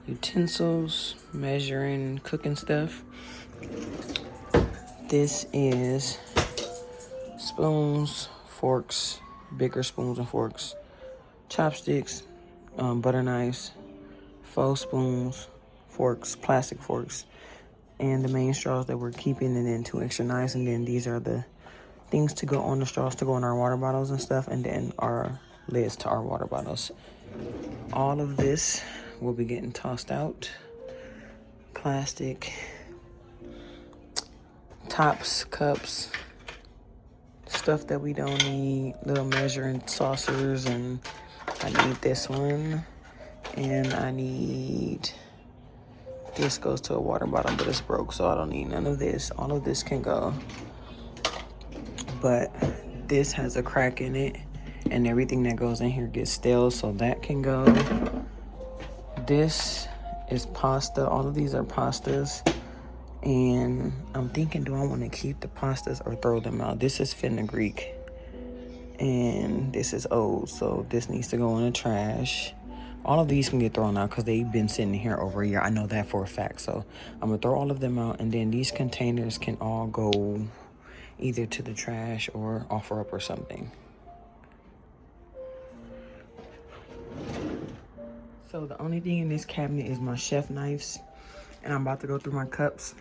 utensils, measuring, cooking stuff. This is spoons, forks, bigger spoons and forks, chopsticks, butter knives, faux spoons, forks, plastic forks, and the main straws that we're keeping, and then 2 extra knives. And then these are the things to go on the straws to go in our water bottles and stuff, and then our lids to our water bottles. All of this will be getting tossed out. Plastic, tops, cups, stuff that we don't need, little measuring saucers, and I need this one, and I need, this goes to a water bottle, but it's broke, so I don't need none of this. All of this can go, but this has a crack in it, and everything that goes in here gets stale, so that can go. This is pasta. All of these are pastas, and I'm thinking, do I want to keep the pastas or throw them out? This is fenugreek, and this is old, so this needs to go in the trash. All of these can get thrown out because they've been sitting here over a year. I know that for a fact, so I'm gonna throw all of them out, and then these containers can all go either to the trash or offer up or something. So the only thing in this cabinet is my chef knives, and I'm about to go through my cups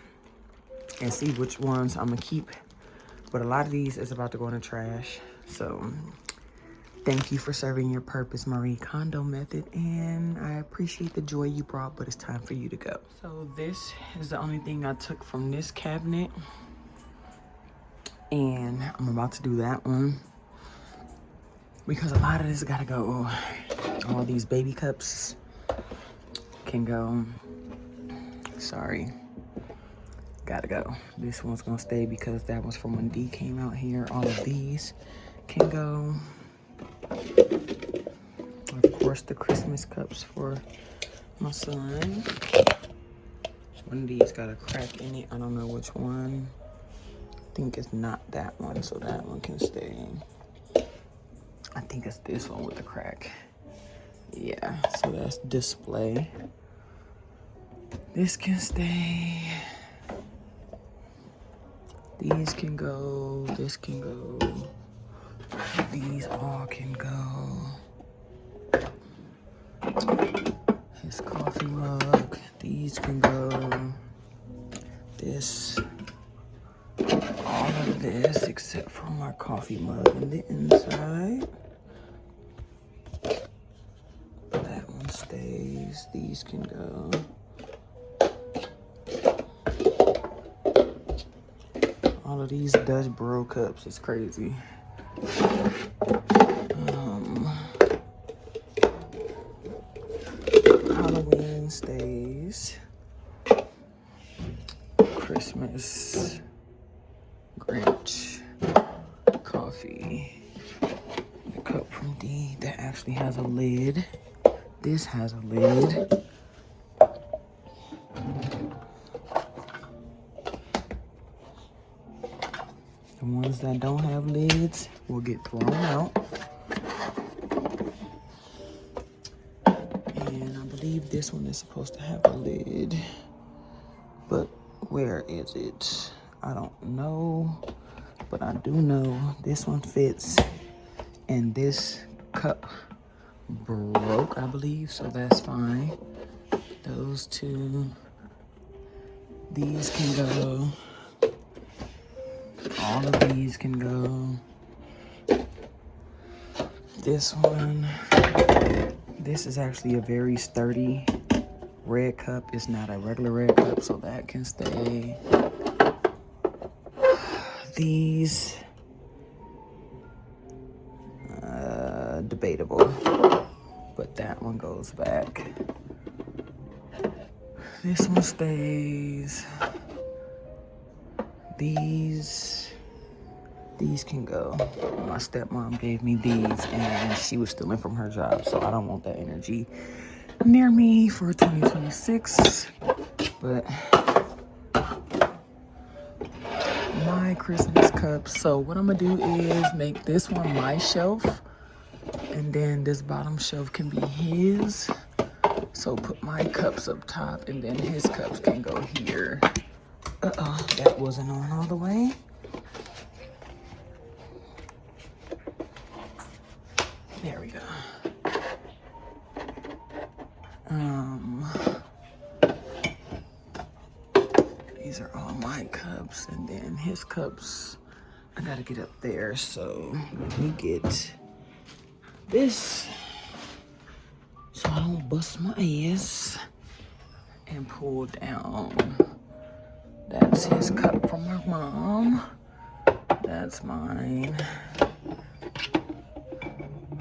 and see which ones I'm gonna keep. But a lot of these is about to go in the trash. So thank you for serving your purpose, Marie Kondo method, and I appreciate the joy you brought, but it's time for you to go. So this is the only thing I took from this cabinet, and I'm about to do that one because a lot of this gotta go. All these baby cups can go. Sorry, gotta go. This one's gonna stay because that was from when D came out here. All of these can go. Of course, the Christmas cups for my son. One of these got a crack in it. I don't know which one. I think it's not that one, so that one can stay. I think it's this one with the crack. Yeah, so that's display. This can stay. These can go. This can go. These all can go. His coffee mug. These can go. This. All of this except for my coffee mug on the inside. That one stays. These can go. All of these Dutch Bro cups is crazy. Halloween stays. Christmas. Grinch. Coffee. The cup from D that actually has a lid. This has a lid. The ones that don't have lids will get thrown out. And I believe this one is supposed to have a lid. But where is it? I don't know. but I do know this one fits, and this cup broke, I believe, so that's fine. Those two, these can go. All of these can go. This one, this is actually a very sturdy red cup. It's not a regular red cup, so that can stay. These, debatable, but that one goes back. This one stays. These can go. My stepmom gave me these, and she was stealing from her job, so I don't want that energy near me for 2026. But my Christmas cups. So what I'm gonna do is make this one my shelf, and then this bottom shelf can be his. So put my cups up top, and then his cups can go here. Uh-oh, that wasn't on all the way. There we go. These are all my cups, and then his cups, I gotta get up there, so let me get this so I don't bust my ass, and pull down. That's his cup from my mom. That's mine.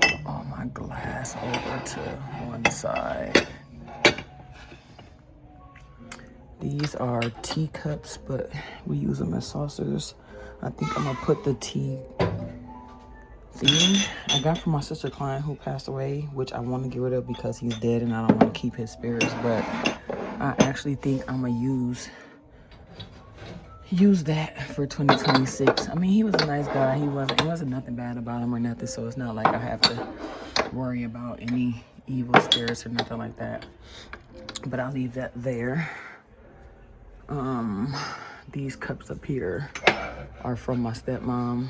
Put all my glass over to one side. These are teacups, but we use them as saucers. I think I'm gonna put the tea thing I got from my sister client who passed away, which I want to get rid of because he's dead and I don't want to keep his spirits, but I actually think I'm gonna use that for 2026. I mean, he was a nice guy. It wasn't nothing bad about him or nothing, so it's not like I have to worry about any evil spirits or nothing like that. But I'll leave that there. These cups up here are from my stepmom,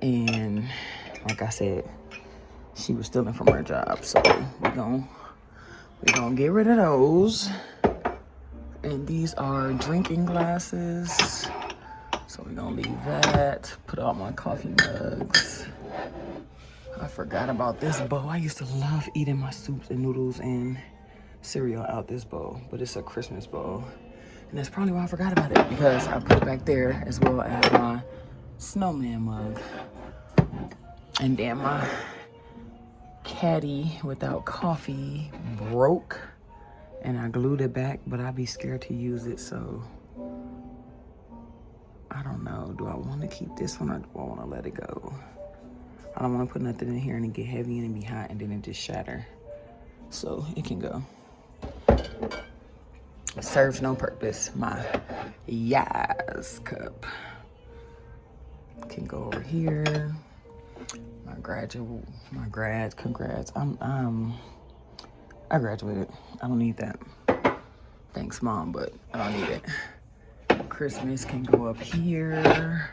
and like I said, she was stealing from her job, so we're gonna get rid of those. And these are drinking glasses, so we're gonna leave that. Put all my coffee mugs. I forgot about this bowl. I used to love eating my soups and noodles and cereal out this bowl, but it's a Christmas bowl. And that's probably why I forgot about it, because I put it back there, as well as my snowman mug. And then my caddy without coffee broke, and I glued it back, but I'd be scared to use it, so I don't know. Do I want to keep this one, or do I want to let it go? I don't want to put nothing in here and it get heavy and it be hot and then it just shatter. So it can go. It serves no purpose. My Yas cup can go over here. Congrats. I graduated. I don't need that. Thanks, Mom, but I don't need it. Christmas can go up here.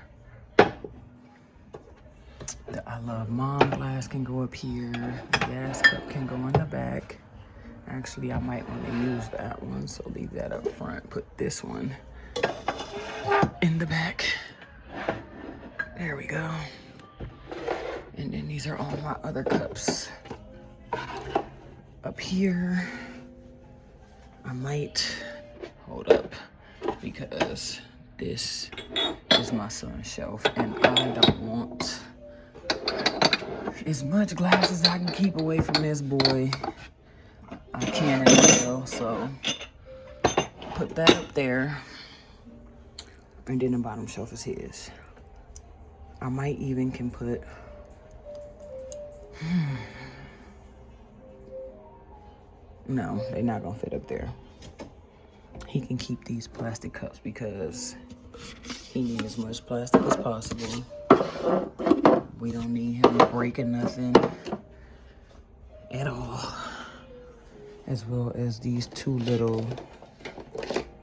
The I Love Mom glass can go up here. The gas cup can go in the back. Actually, I might want to use that one, so leave that up front. Put this one in the back. There we go. And then these are all my other cups. Up here, I might hold up, because this is my son's shelf, and I don't want as much glass as I can keep away from this boy. I can as well, so put that up there, and then the bottom shelf is his. I might even can put no, they're not gonna fit up there. He can keep these plastic cups because he needs as much plastic as possible. We don't need him breaking nothing at all. As well as these two little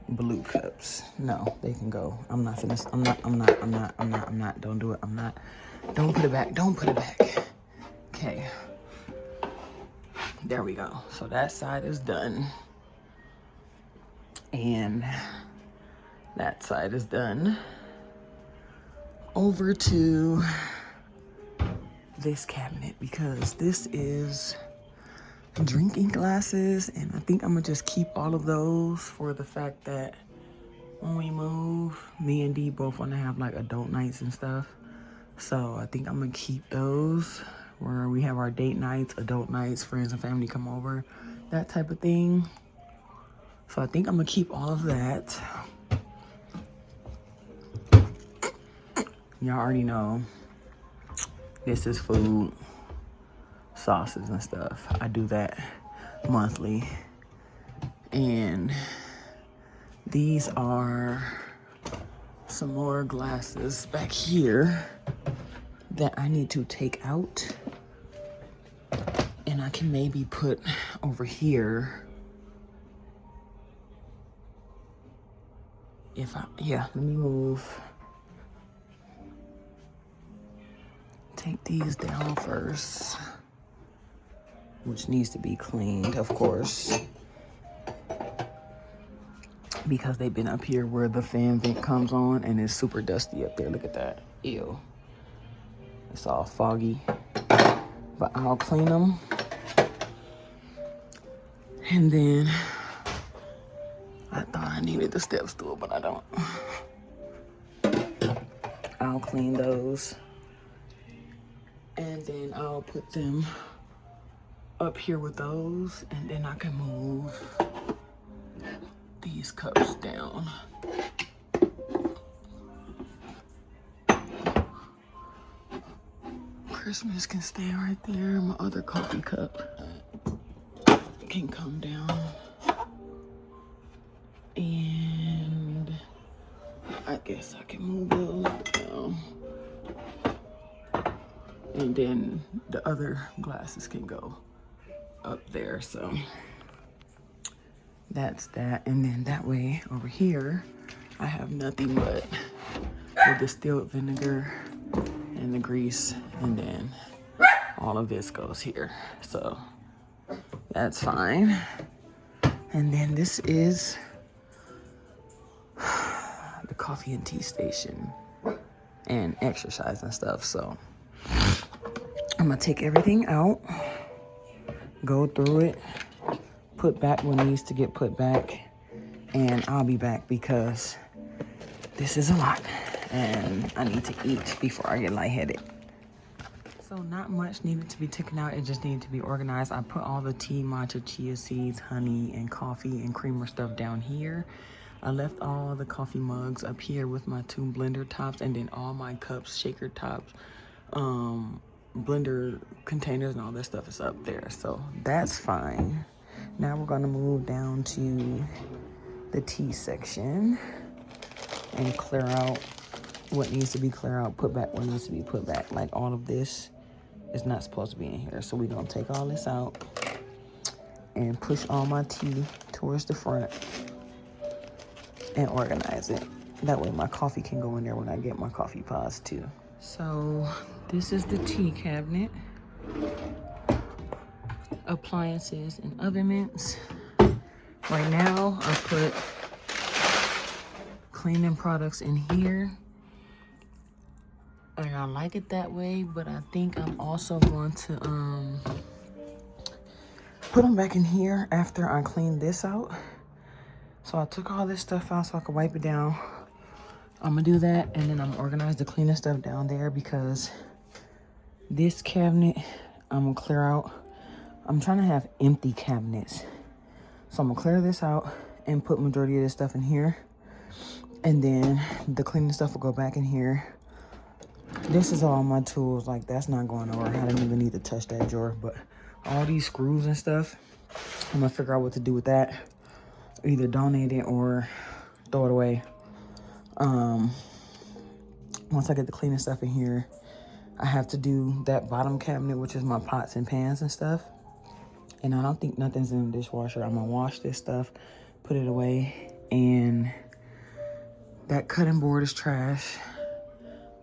blue cups. No, they can go. I'm not. Don't do it. Don't put it back. Don't put it back. Okay. There we go. So that side is done. And that side is done. Over to this cabinet because this is drinking glasses, and I think I'm gonna just keep all of those for the fact that when we move, me and Dee both want to have like adult nights and stuff. So I think I'm gonna keep those where we have our date nights, adult nights, friends and family come over, that type of thing. So I think I'm gonna keep all of that. Y'all already know this is food, sauces and stuff. I do that monthly. And these are some more glasses back here that I need to take out. And I can maybe put over here. Let me move. Take these down first, which needs to be cleaned, of course, because they've been up here where the fan vent comes on and it's super dusty up there. Look at that. Ew. It's all foggy, but I'll clean them. And then I thought I needed the step stool, but I don't. I'll clean those. And then I'll put them up here with those, and then I can move these cups down. Christmas can stay right there. My other coffee cup can come down. And I guess I can move those down. And then the other glasses can go up there. So that's that. And then that way over here, I have nothing but the distilled vinegar and the grease. And then all of this goes here. So that's fine. And then this is the coffee and tea station and exercise and stuff. So I'm gonna take everything out, go through it, put back what needs to get put back, and I'll be back because this is a lot and I need to eat before I get lightheaded. So not much needed to be taken out, it just needed to be organized. I put all the tea, matcha, chia seeds, honey, and coffee and creamer stuff down here. I left all the coffee mugs up here with my 2 blender tops, and then all my cups, shaker tops, blender containers and all this stuff is up there. So that's fine. Now we're gonna move down to the tea section and clear out what needs to be cleared out, put back what needs to be put back. Like all of this is not supposed to be in here. So we're gonna take all this out and push all my tea towards the front and organize it. That way my coffee can go in there when I get my coffee pods too. So this is the tea cabinet. Appliances and oven mitts. Right now I put cleaning products in here. And I like it that way, but I think I'm also going to put them back in here after I clean this out. So I took all this stuff out so I could wipe it down. I'm gonna do that, and then I'm gonna organize the cleaning stuff down there because this cabinet I'm gonna clear out. I'm trying to have empty cabinets. So I'm gonna clear this out and put majority of this stuff in here. And then the cleaning stuff will go back in here. This is all my tools, like that's not going nowhere. I didn't even need to touch that drawer, but all these screws and stuff, I'm gonna figure out what to do with that. Either donate it or throw it away. Once I get the cleaning stuff in here, I have to do that bottom cabinet, which is my pots and pans and stuff. And I don't think nothing's in the dishwasher. I'm gonna wash this stuff, put it away, And that cutting board is trash.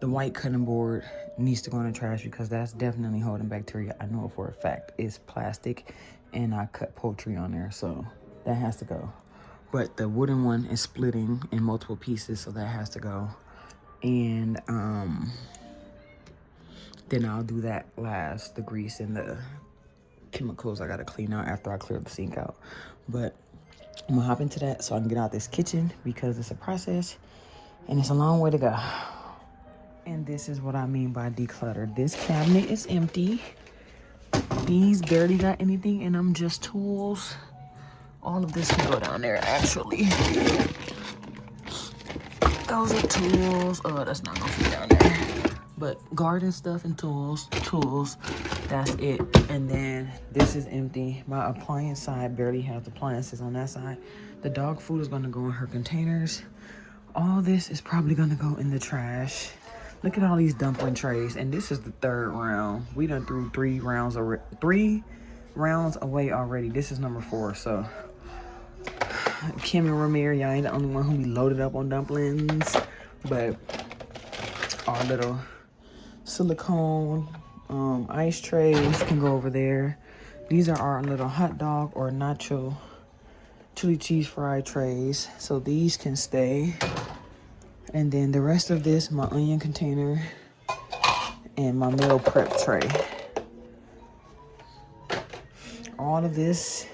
The white cutting board needs to go in the trash because that's definitely holding bacteria. I know it for a fact. It's plastic and I cut poultry on there, so that has to go. But the wooden one is splitting in multiple pieces, so that has to go. And then I'll do that last, the grease and the chemicals I gotta clean out after I clear the sink out. But I'm gonna hop into that so I can get out this kitchen because it's a process and it's a long way to go. And this is what I mean by declutter. This cabinet is empty. These barely got anything in them, just tools. All of this can go down there, actually. Those are tools. Oh, that's not gonna fit down there. But garden stuff and tools, that's it. And then this is empty. My appliance side barely has appliances on that side. The dog food is gonna go in her containers. All this is probably gonna go in the trash. Look at all these dumpling trays, and this is the 3rd round. We done threw 3 rounds away already. This is number 4, so. Kim and Ramir, y'all ain't the only one who be loaded up on dumplings, but our little silicone ice trays can go over there. These are our little hot dog or nacho chili cheese fry trays, so these can stay. And then the rest of this, my onion container and my meal prep tray. All of this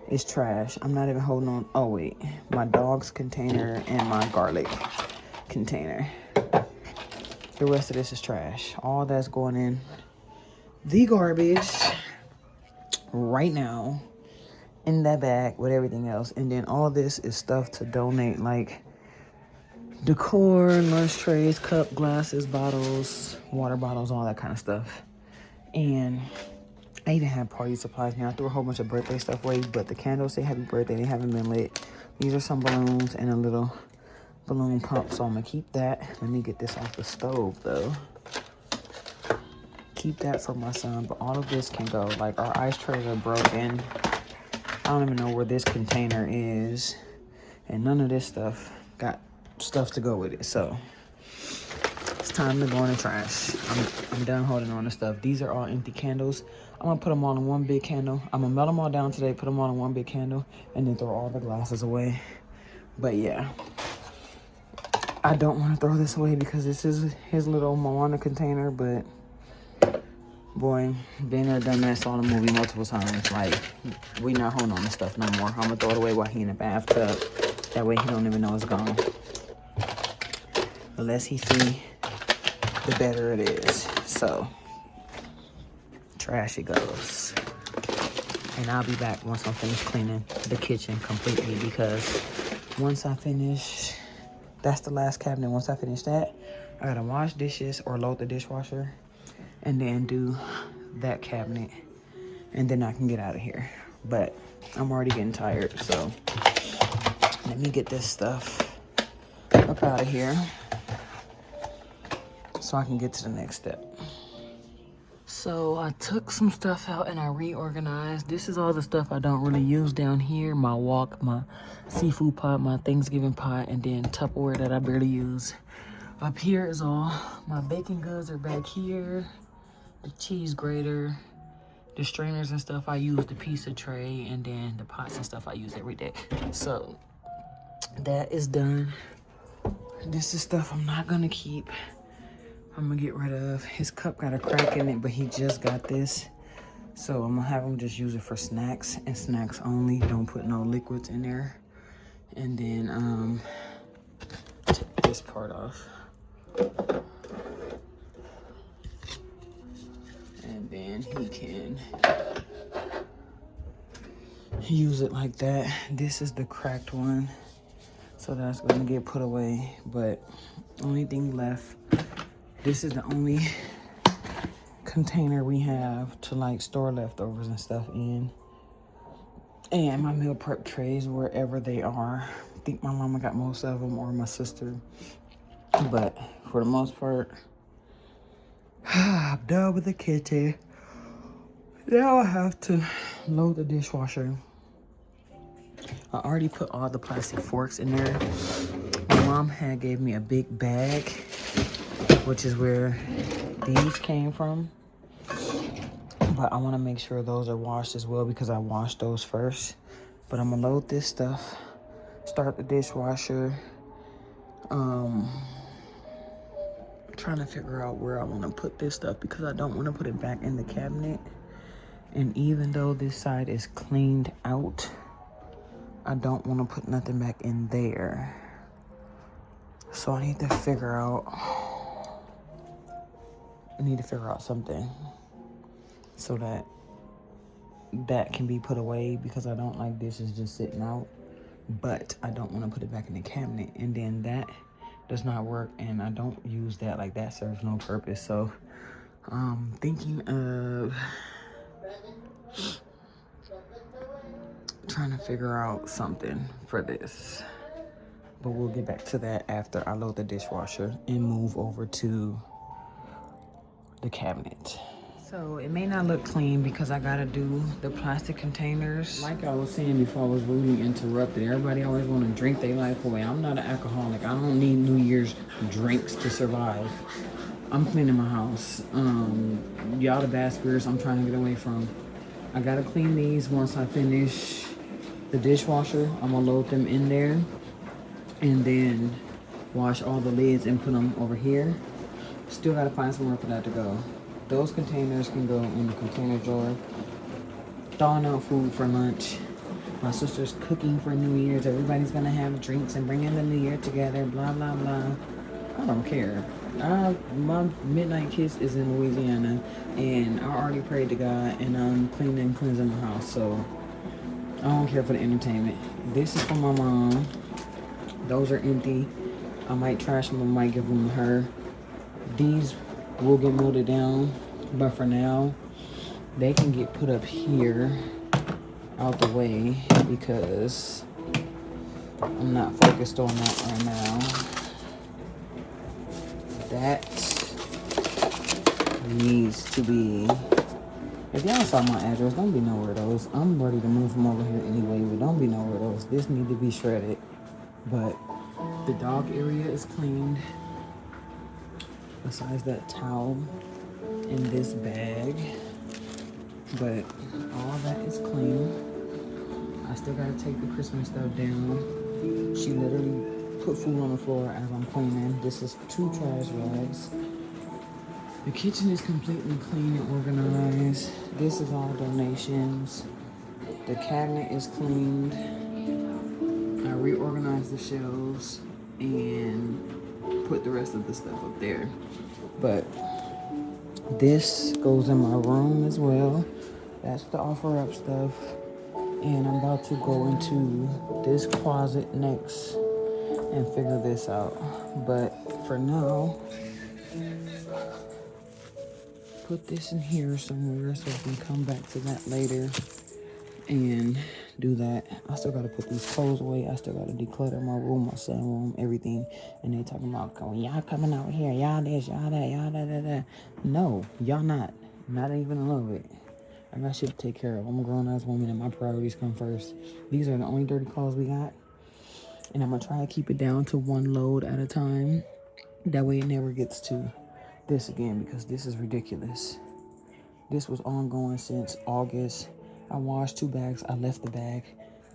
is trash. I'm not even holding on. Oh wait, my dog's container and my garlic container. The rest of this is trash. All that's going in the garbage right now in that bag with everything else. And then all this is stuff to donate, like decor, lunch trays, cup, glasses, bottles, water bottles, all that kind of stuff. And I even have party supplies now. I threw a whole bunch of birthday stuff away, but the candles say happy birthday. They haven't been lit. These are some balloons and a little balloon pump, so I'm gonna keep that. Let me get this off the stove though. Keep that for my son, but all of this can go. Like our ice trays are broken. I don't even know where this container is, and none of this stuff got stuff to go with it, so it's time to go in the trash. I'm done holding on to stuff. These are all empty candles. I'm gonna put them all in one big candle. I'm gonna melt them all down today, put them all in one big candle, and then throw all the glasses away. But yeah, I don't want to throw this away because this is his little Moana container, but boy, been there, done that, saw the movie multiple times. Like, we not holding on to stuff no more. I'm gonna throw it away while he in the bathtub. That way he don't even know it's gone. The less he see, the better it is. So, trash it goes. And I'll be back once I'm finished cleaning the kitchen completely, because once I finish, that's the last cabinet. Once I finish that, I gotta wash dishes or load the dishwasher and then do that cabinet, and then I can get out of here. But I'm already getting tired, so let me get this stuff up out of here so I can get to the next step. So I took some stuff out and I reorganized. This is all the stuff I don't really use down here. My wok, my seafood pot, my Thanksgiving pot, and then Tupperware that I barely use. Up here is all my baking goods are back here. The cheese grater, the strainers and stuff I use, the pizza tray, and then the pots and stuff I use every day. So that is done. This is stuff I'm not gonna keep. I'm gonna get rid of. His cup got a crack in it, but he just got this. So I'm gonna have him just use it for snacks and snacks only. Don't put no liquids in there. And then take this part off. And then he can use it like that. This is the cracked one, so that's gonna get put away. But only thing left, this is the only container we have to like store leftovers and stuff in. And my meal prep trays, wherever they are. I think my mama got most of them, or my sister. But for the most part, I'm done with the kitchen. Now I have to load the dishwasher. I already put all the plastic forks in there. My mom had gave me a big bag, which is where these came from. But I want to make sure those are washed as well because I washed those first. But I'm gonna load this stuff, start the dishwasher. Trying to figure out where I want to put this stuff because I don't want to put it back in the cabinet. And even though this side is cleaned out, I don't want to put nothing back in there. So I need to figure out something so that can be put away because I don't like dishes just sitting out, but I don't want to put it back in the cabinet, and then that does not work, and I don't use that. Like, that serves no purpose. So thinking of trying to figure out something for this, but we'll get back to that after I load the dishwasher and move over to the cabinet. So it may not look clean because I gotta do the plastic containers. Like I was saying before I was rudely interrupted, everybody always want to drink their life away. I'm not an alcoholic. I don't need New Year's drinks to survive. I'm cleaning my house. Y'all the bad spirits I'm trying to get away from. I gotta clean these once I finish the dishwasher. I'm gonna load them in there and then wash all the lids and put them over here. Still gotta find somewhere for that to go. Those containers can go in the container drawer. Thawing out food for lunch. My sister's cooking for New Year's. Everybody's gonna have drinks and bring in the New Year together, blah, blah, blah. I don't care. My midnight kiss is in Louisiana, and I already prayed to God, and I'm cleaning and cleansing my house, so I don't care for the entertainment. This is for my mom. Those are empty. I might trash them, I might give them to her. These will get melted down, but for now, they can get put up here out the way because I'm not focused on that right now. That needs to be, if y'all saw my address, don't be nowhere those. I'm ready to move from over here anyway, but don't be nowhere those. This need to be shredded, but the dog area is cleaned. Besides that towel in this bag, but all that is clean. I still gotta take the Christmas stuff down. She literally put food on the floor as I'm cleaning. This is 2 trash bags. The kitchen is completely clean and organized. This is all donations. The cabinet is cleaned. I reorganized the shelves and put the rest of the stuff up there. But this goes in my room as well. That's the offer up stuff. And I'm about to go into this closet next and figure this out. But for now, put this in here somewhere so we can come back to that later and do that. I still gotta put these clothes away. I still gotta declutter my room, my sunroom, everything. And they talking about, y'all coming out here, y'all this, y'all that, y'all that. No, y'all not even a little bit. I got shit to take care of. I'm a grown-ass woman and my priorities come first. These are the only dirty clothes we got. And I'm gonna try to keep it down to 1 load at a time. That way it never gets to this again because this is ridiculous. This was ongoing since August. I washed 2 bags, I left the bag.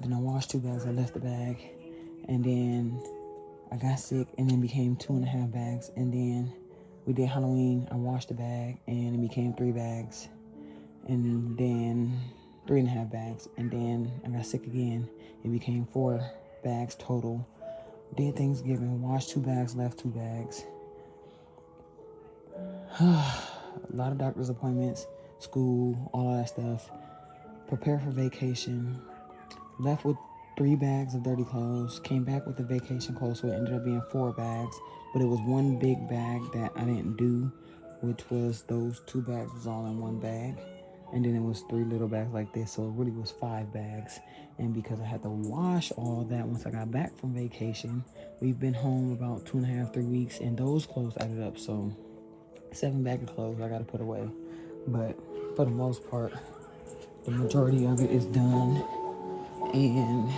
Then I washed 2 bags, I left the bag. And then I got sick and then became 2.5 bags. And then we did Halloween, I washed the bag and it became 3 bags. And then 3.5 bags. And then I got sick again. It became 4 bags total. Did Thanksgiving, washed 2 bags, left 2 bags. A lot of doctor's appointments, school, all of that stuff. Prepare for vacation. Left with 3 bags of dirty clothes. Came back with the vacation clothes, so it ended up being 4 bags. But it was 1 big bag that I didn't do, which was those 2 bags was all in 1 bag. And then it was 3 little bags like this, so it really was 5 bags. And because I had to wash all that once I got back from vacation, we've been home about 2.5, 3 weeks, and those clothes added up. So 7 bags of clothes I gotta put away. But for the most part, the majority of it is done. And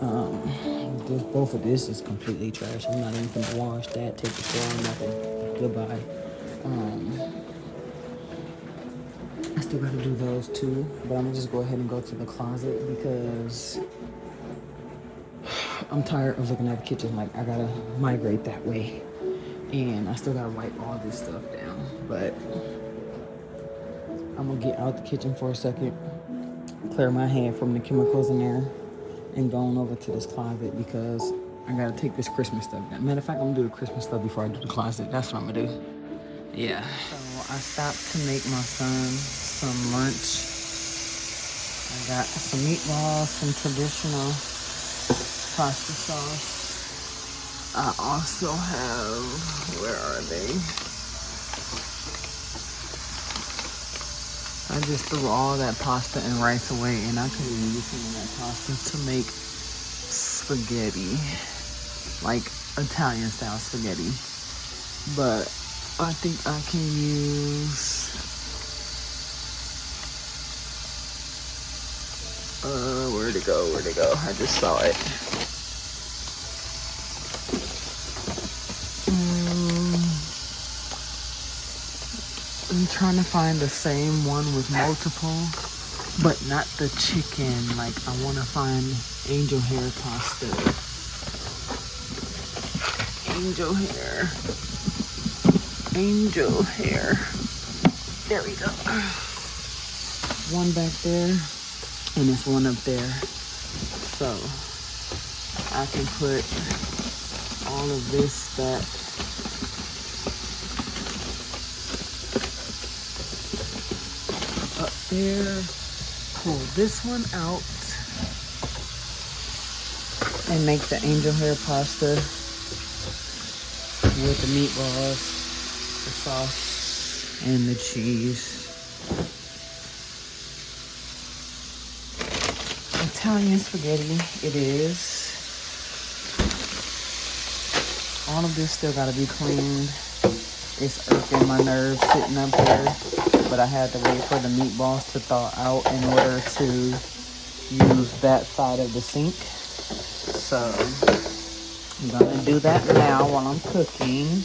Both of this is completely trash. I'm not even gonna wash that, take the straw, nothing. Goodbye. I still gotta do those too, but I'm gonna just go ahead and go to the closet because I'm tired of looking at the kitchen. Like, I gotta migrate that way. And I still gotta wipe all this stuff down. But I'm gonna get out the kitchen for a second, clear my head from the chemicals in there, and go on over to this closet because I gotta take this Christmas stuff down. Matter of fact, I'm gonna do the Christmas stuff before I do the closet. That's what I'm gonna do. Yeah. So I stopped to make my son some lunch. I got some meatballs, some traditional pasta sauce. I also have, where are they? I just threw all that pasta and rice away, and I could use some of that pasta to make spaghetti, like Italian style spaghetti. But I think I can use, where'd it go? I just saw it. I'm trying to find the same one with multiple, but not the chicken. Like, I want to find angel hair pasta. Angel hair. There we go. One back there, and there's one up there. So I can put all of this back. Up there, pull this one out, and make the angel hair pasta with the meatballs, the sauce, and the cheese. Italian spaghetti it is. All of this still gotta be cleaned. It's irking my nerves sitting up here, but I had to wait for the meatballs to thaw out in order to use that side of the sink. So I'm gonna do that now while I'm cooking,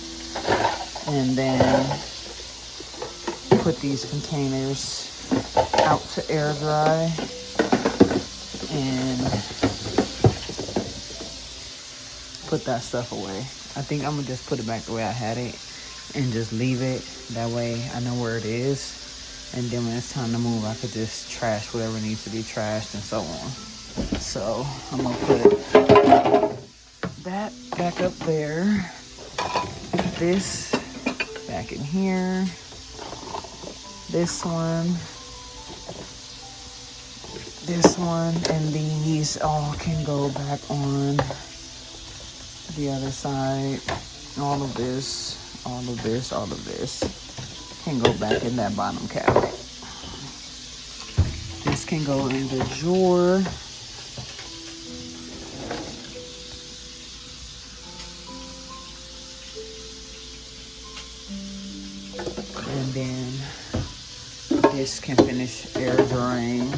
and then put these containers out to air dry and put that stuff away. I think I'm gonna just put it back the way I had it and just leave it. That way I know where it is. And then when it's time to move, I could just trash whatever needs to be trashed and so on. So I'm gonna put that back up there. This back in here. This one, and these all can go back on the other side. All of this can go back in that bottom cabinet. This can go in the drawer. And then this can finish air drying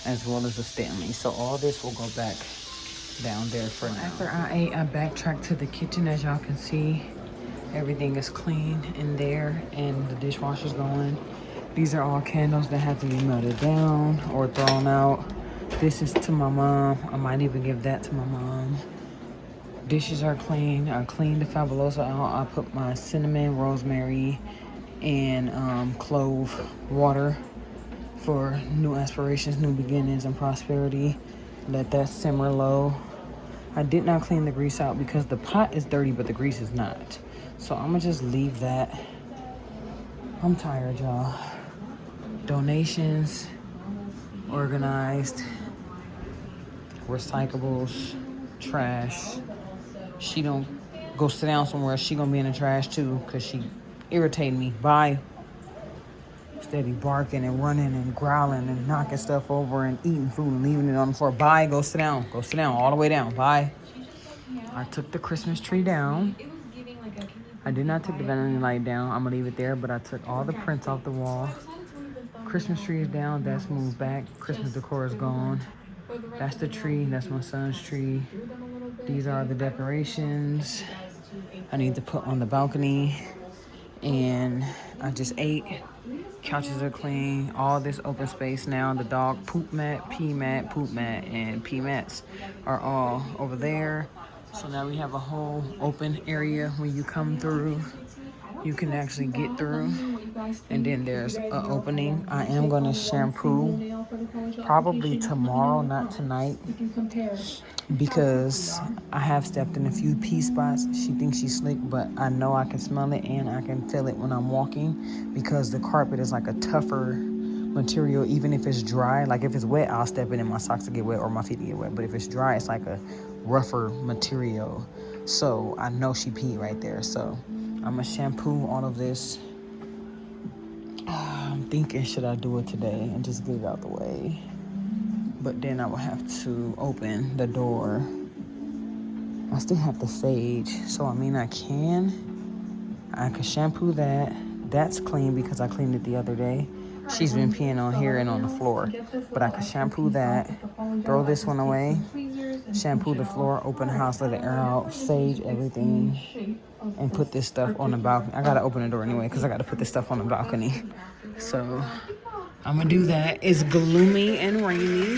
as well as the Stanley. So all this will go back down there for now. After I ate, I backtracked to the kitchen. As y'all can see, everything is clean in there and the dishwasher's going. These are all candles that have to be melted down or thrown out. This is to my mom. I might even give that to my mom. Dishes are clean. I cleaned the Fabuloso out. I put my cinnamon, rosemary, and clove water for new aspirations, new beginnings, and prosperity. Let that simmer low. I did not clean the grease out because the pot is dirty, but the grease is not. So I'm gonna just leave that. I'm tired, y'all. Donations, organized, recyclables, trash. She don't go sit down somewhere. She gonna be in the trash too, cause she irritated me. Bye. Steady barking and running and growling and knocking stuff over and eating food and leaving it on the floor. Bye, go sit down. Go sit down all the way down. Bye. I took the Christmas tree down. I did not take the vanity light down. I'm gonna leave it there, but I took all the prints off the wall. Christmas tree is down, that's moved back. Christmas decor is gone. That's the tree. That's my son's tree. These are the decorations I need to put on the balcony. And I just ate. Couches are clean. All this open space now. The dog poop mat, pee mat, poop mat, and pee mats are all over there. So now we have a whole open area when you come through. You can actually get through. And then there's an opening. I am going to shampoo probably tomorrow, not tonight, because I have stepped in a few pee spots. She thinks she's slick, but I know I can smell it and I can feel it when I'm walking, because the carpet is like a tougher material. Even if it's dry, like if it's wet, I'll step in and my socks will get wet or my feet will get wet. But if it's dry, it's like a rougher material. So I know she peed right there. So I'm gonna shampoo all of this. I'm thinking, should I do it today and just get it out the way? But then I will have to open the door. I still have the sage, so I mean I can shampoo that. That's clean because I cleaned it the other day. She's been peeing on here and on the floor. But I can shampoo that, throw this one away, shampoo the floor, open the house, let it air out, sage everything, and put this stuff on the balcony. I gotta open the door anyway because I gotta put this stuff on the balcony. So I'm gonna do that. It's gloomy and rainy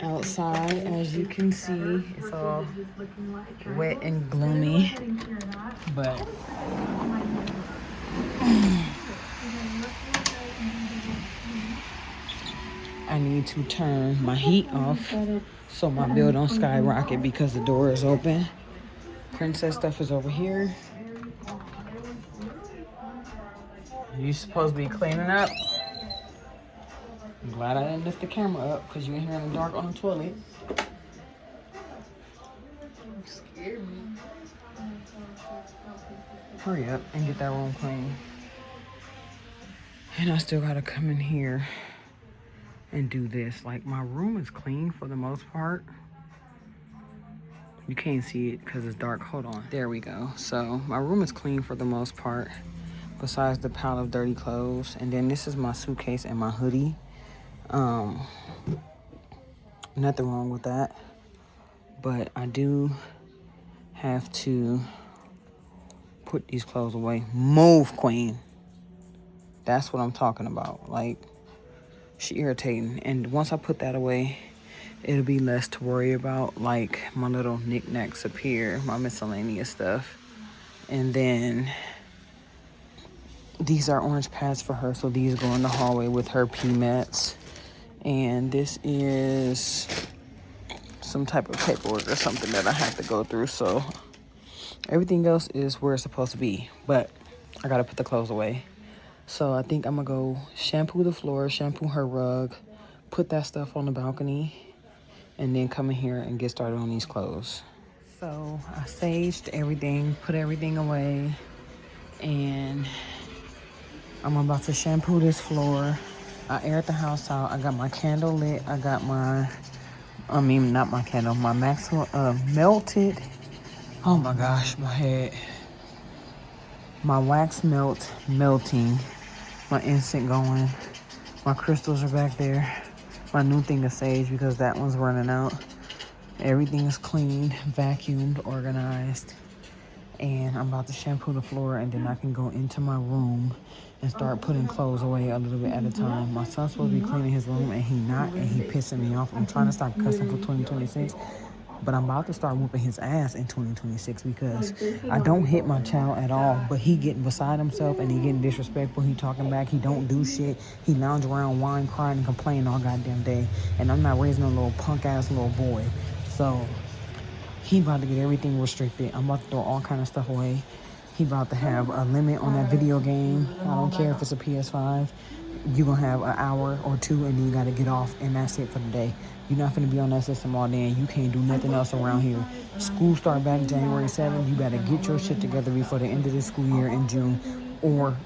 outside, as you can see. It's all wet and gloomy, but I need to turn my heat off so my bill don't skyrocket because the door is open. Princess stuff is over here. You supposed to be cleaning up. I'm glad I didn't lift the camera up because you in here in the dark on the toilet. You scared me. Hurry up and get that room clean. And I still gotta come in here and do this. Like, my room is clean for the most part. You can't see it because it's dark. Hold on. There we go. So my room is clean for the most part, besides the pile of dirty clothes. And then this is my suitcase and my hoodie. Nothing wrong with that. But I do have to put these clothes away. Move, queen. That's what I'm talking about. Like, she irritating. And once I put that away, it'll be less to worry about. Like, my little knickknacks up here, my miscellaneous stuff. And then these are orange pads for her, so these go in the hallway with her pee mats. And this is some type of paperwork or something that I have to go through. So everything else is where it's supposed to be, but I gotta put the clothes away. So I think I'm gonna go shampoo the floor, shampoo her rug, put that stuff on the balcony, and then come in here and get started on these clothes. So I saged everything, put everything away, and I'm about to shampoo this floor. I aired the house out. I got my candle lit. I got my, not my candle, my melted. Oh my gosh, my head. My wax melting. My incense going. My crystals are back there. My new thing is sage because that one's running out. Everything is cleaned, vacuumed, organized. And I'm about to shampoo the floor, and then I can go into my room and start putting clothes away a little bit at a time. My son's supposed to be cleaning his room, and he pissing me off. I'm trying to stop cussing for 2026, but I'm about to start whooping his ass in 2026 because I don't hit my child at all, but he getting beside himself and he getting disrespectful. He talking back. He don't do shit. He lounge around, whine, crying, and complaining all goddamn day, and I'm not raising a little punk ass little boy. So he about to get everything restricted. I'm about to throw all kind of stuff away. He about to have a limit on that video game. I don't care if it's a PS5. You're going to have an hour or two, and then you got to get off, and that's it for the day. You're not going to be on that system all day, and you can't do nothing else around here. School start back January 7th. You better get your shit together before the end of the school year in June, or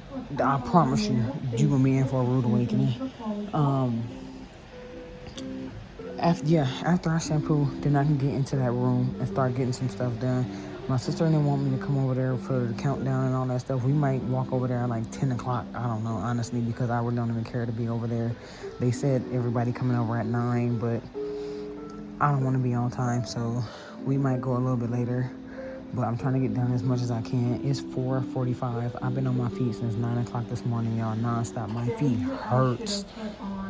I promise you, you're going to be in for a rude awakening. After I shampoo, then I can get into that room and start getting some stuff done. My sister didn't want me to come over there for the countdown and all that stuff. We might walk over there at like 10 o'clock. I don't know, honestly, because I really don't even care to be over there. They said everybody coming over at 9, but I don't want to be on time, so we might go a little bit later. But I'm trying to get done as much as I can. It's 4:45. I've been on my feet since 9 o'clock this morning, y'all, nonstop. My feet hurts.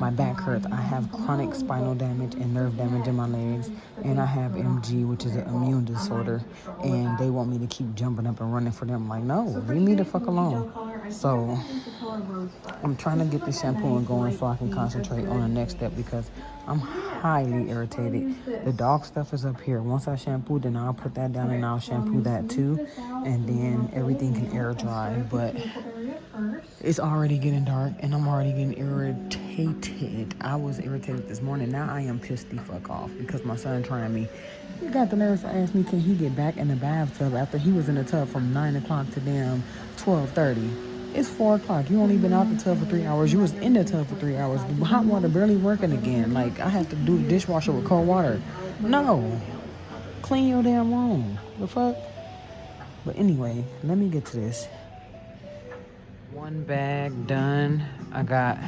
My back hurts. I have chronic spinal damage and nerve damage in my legs. And I have MG, which is an immune disorder. And they want me to keep jumping up and running for them. I'm like, no, leave me the fuck alone. So I'm trying to get the shampoo and going so I can concentrate on the next step because I'm highly irritated. The dog stuff is up here. Once I shampoo, then I'll put that down and I'll shampoo that too. And then everything can air dry. But it's already getting dark and I'm already getting irritated. I was irritated this morning. Now I am pissed the fuck off because my son trying me. He got the nerves to ask me, can he get back in the bathtub after he was in the tub from 9 o'clock to damn 12:30. It's 4 o'clock. You only been out the tub for 3 hours. You was in the tub for 3 hours. The hot water barely working again. Like, I have to do the dishwasher with cold water. No. Clean your damn room. The fuck? But anyway, let me get to this. 1 bag done. I got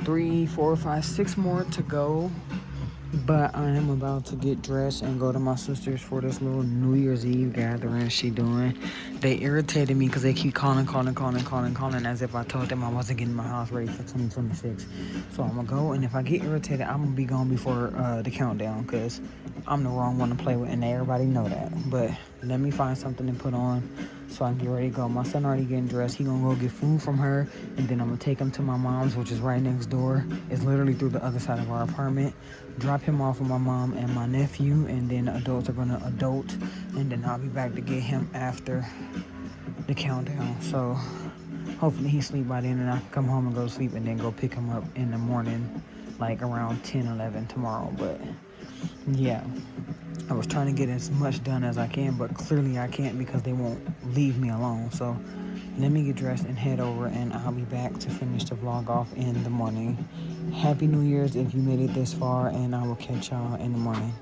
3, 4, 5, 6 more to go. But I am about to get dressed and go to my sister's for this little New Year's Eve gathering she doing. They irritated me because they keep calling as if I told them I wasn't getting my house ready for 2026. So I'm going to go, and if I get irritated, I'm going to be gone before the countdown because I'm the wrong one to play with, and everybody know that. But let me find something to put on so I can get ready to go. My son already getting dressed. He going to go get food from her, and then I'm going to take him to my mom's, which is right next door. It's literally through the other side of our apartment. Drop him off with my mom and my nephew, and then adults are gonna adult, and then I'll be back to get him after the countdown. So hopefully he sleep by then and I can come home and go to sleep and then go pick him up in the morning, like around 10, 11 tomorrow. But yeah, I was trying to get as much done as I can, but clearly I can't because they won't leave me alone. So let me get dressed and head over, and I'll be back to finish the vlog off in the morning. Happy New Year's if you made it this far, and I will catch y'all in the morning.